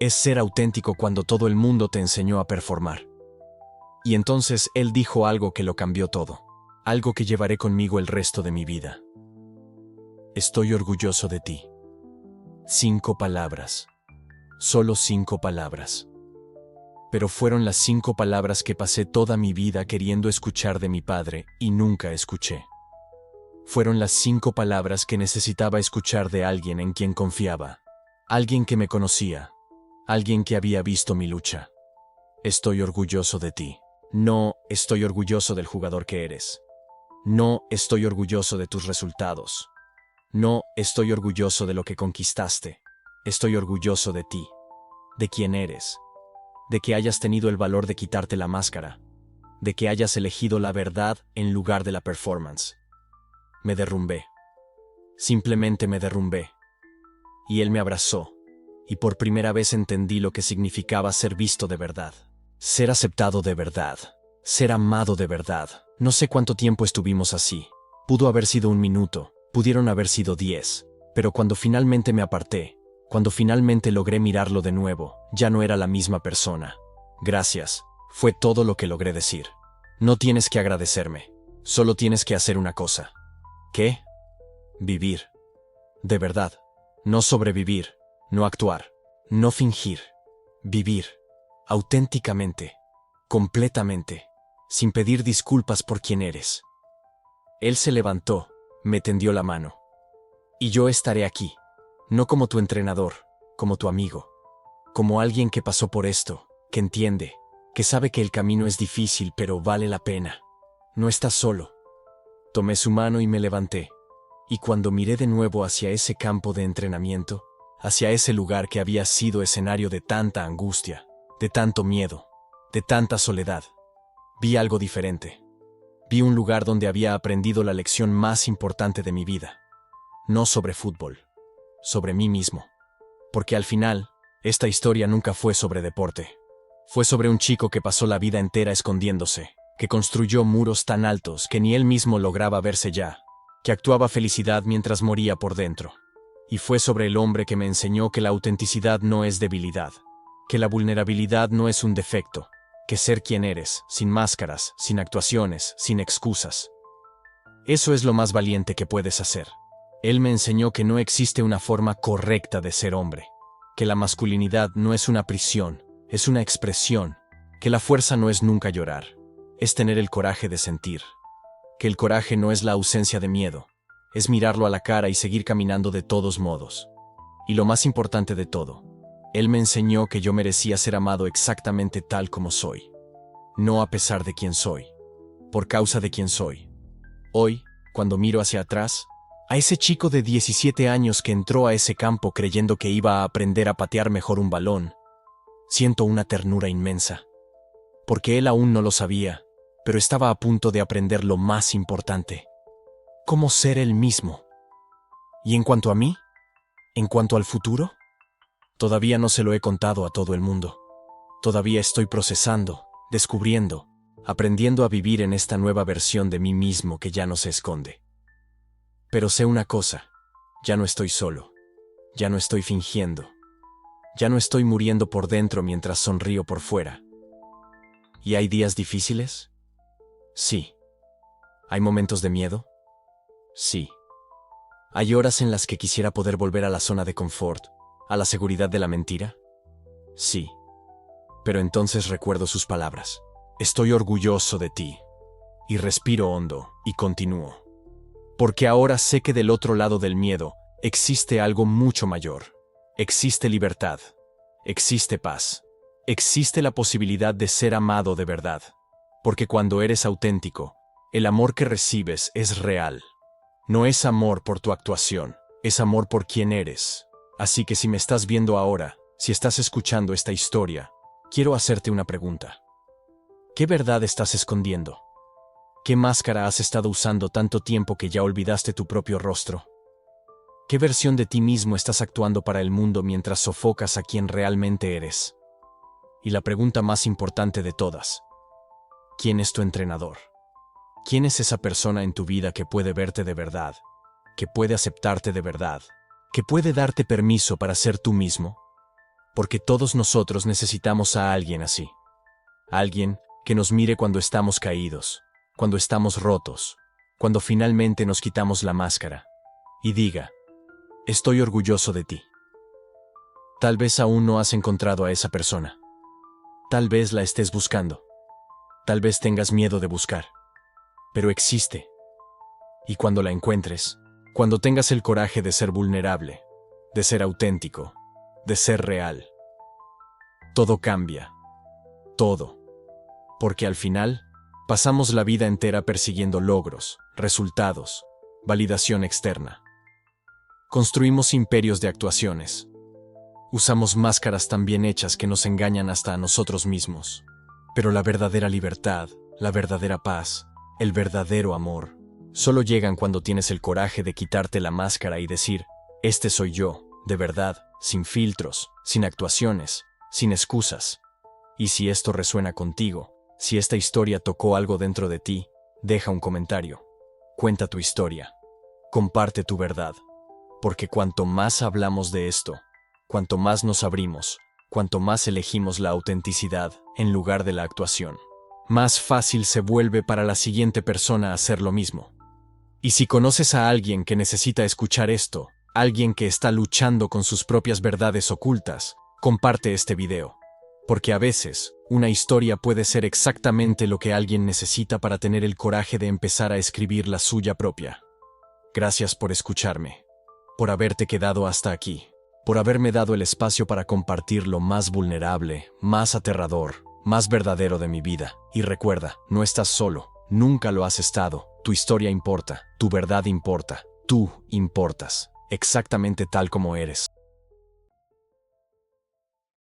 Es ser auténtico cuando todo el mundo te enseñó a performar. Y entonces él dijo algo que lo cambió todo. Algo que llevaré conmigo el resto de mi vida. Estoy orgulloso de ti. 5 palabras. Solo 5 palabras. Pero fueron las 5 palabras que pasé toda mi vida queriendo escuchar de mi padre y nunca escuché. Fueron las 5 palabras que necesitaba escuchar de alguien en quien confiaba. Alguien que me conocía. Alguien que había visto mi lucha. Estoy orgulloso de ti. No estoy orgulloso del jugador que eres. No estoy orgulloso de tus resultados. No estoy orgulloso de lo que conquistaste. Estoy orgulloso de ti. De quién eres. De que hayas tenido el valor de quitarte la máscara. De que hayas elegido la verdad en lugar de la performance. Me derrumbé. Simplemente me derrumbé. Y él me abrazó. Y por primera vez entendí lo que significaba ser visto de verdad. Ser aceptado de verdad. Ser amado de verdad. No sé cuánto tiempo estuvimos así. Pudo haber sido 1 minuto, pudieron haber sido 10. Pero cuando finalmente me aparté, cuando finalmente logré mirarlo de nuevo, ya no era la misma persona. Gracias, fue todo lo que logré decir. No tienes que agradecerme. Solo tienes que hacer una cosa. ¿Qué? Vivir. De verdad. No sobrevivir. No actuar. No fingir. Vivir. Auténticamente. Completamente. Sin pedir disculpas por quien eres. Él se levantó, me tendió la mano. Y yo estaré aquí. No como tu entrenador, como tu amigo. Como alguien que pasó por esto, que entiende, que sabe que el camino es difícil pero vale la pena. No estás solo. Tomé su mano y me levanté. Y cuando miré de nuevo hacia ese campo de entrenamiento, hacia ese lugar que había sido escenario de tanta angustia, de tanto miedo, de tanta soledad, vi algo diferente. Vi un lugar donde había aprendido la lección más importante de mi vida. No sobre fútbol, sobre mí mismo. Porque al final, esta historia nunca fue sobre deporte. Fue sobre un chico que pasó la vida entera escondiéndose, que construyó muros tan altos que ni él mismo lograba verse ya, que actuaba felicidad mientras moría por dentro. Y fue sobre el hombre que me enseñó que la autenticidad no es debilidad, que la vulnerabilidad no es un defecto, que ser quien eres, sin máscaras, sin actuaciones, sin excusas. Eso es lo más valiente que puedes hacer. Él me enseñó que no existe una forma correcta de ser hombre, que la masculinidad no es una prisión, es una expresión, que la fuerza no es nunca llorar, es tener el coraje de sentir, que el coraje no es la ausencia de miedo, es mirarlo a la cara y seguir caminando de todos modos. Y lo más importante de todo, él me enseñó que yo merecía ser amado exactamente tal como soy, no a pesar de quién soy, por causa de quién soy. Hoy, cuando miro hacia atrás, a ese chico de 17 años que entró a ese campo creyendo que iba a aprender a patear mejor un balón, siento una ternura inmensa. Porque él aún no lo sabía, pero estaba a punto de aprender lo más importante: cómo ser él mismo. ¿Y en cuanto a mí? ¿En cuanto al futuro? Todavía no se lo he contado a todo el mundo. Todavía estoy procesando, descubriendo, aprendiendo a vivir en esta nueva versión de mí mismo que ya no se esconde. Pero sé una cosa, ya no estoy solo, ya no estoy fingiendo, ya no estoy muriendo por dentro mientras sonrío por fuera. ¿Y hay días difíciles? Sí. ¿Hay momentos de miedo? Sí. ¿Hay horas en las que quisiera poder volver a la zona de confort, a la seguridad de la mentira? Sí. Pero entonces recuerdo sus palabras. Estoy orgulloso de ti. Y respiro hondo, y continúo. Porque ahora sé que del otro lado del miedo existe algo mucho mayor. Existe libertad. Existe paz. Existe la posibilidad de ser amado de verdad. Porque cuando eres auténtico, el amor que recibes es real. No es amor por tu actuación, es amor por quien eres. Así que si me estás viendo ahora, si estás escuchando esta historia, quiero hacerte una pregunta. ¿Qué verdad estás escondiendo? ¿Qué máscara has estado usando tanto tiempo que ya olvidaste tu propio rostro? ¿Qué versión de ti mismo estás actuando para el mundo mientras sofocas a quien realmente eres? Y la pregunta más importante de todas: ¿quién es tu entrenador? ¿Quién es esa persona en tu vida que puede verte de verdad, que puede aceptarte de verdad, que puede darte permiso para ser tú mismo? Porque todos nosotros necesitamos a alguien así. Alguien que nos mire cuando estamos caídos, cuando estamos rotos, cuando finalmente nos quitamos la máscara, y diga: estoy orgulloso de ti. Tal vez aún no has encontrado a esa persona. Tal vez la estés buscando. Tal vez tengas miedo de buscar. Pero existe. Y cuando la encuentres, cuando tengas el coraje de ser vulnerable, de ser auténtico, de ser real, todo cambia. Todo. Porque al final, pasamos la vida entera persiguiendo logros, resultados, validación externa. Construimos imperios de actuaciones. Usamos máscaras tan bien hechas que nos engañan hasta a nosotros mismos. Pero la verdadera libertad, la verdadera paz, el verdadero amor, solo llegan cuando tienes el coraje de quitarte la máscara y decir: este soy yo, de verdad, sin filtros, sin actuaciones, sin excusas. Y si esto resuena contigo, si esta historia tocó algo dentro de ti, deja un comentario. Cuenta tu historia. Comparte tu verdad. Porque cuanto más hablamos de esto, cuanto más nos abrimos, cuanto más elegimos la autenticidad en lugar de la actuación, más fácil se vuelve para la siguiente persona hacer lo mismo. Y si conoces a alguien que necesita escuchar esto, alguien que está luchando con sus propias verdades ocultas, comparte este video. Porque a veces, una historia puede ser exactamente lo que alguien necesita para tener el coraje de empezar a escribir la suya propia. Gracias por escucharme, por haberte quedado hasta aquí, por haberme dado el espacio para compartir lo más vulnerable, más aterrador, más verdadero de mi vida. Y recuerda, no estás solo, nunca lo has estado. Tu historia importa, tu verdad importa, tú importas, exactamente tal como eres.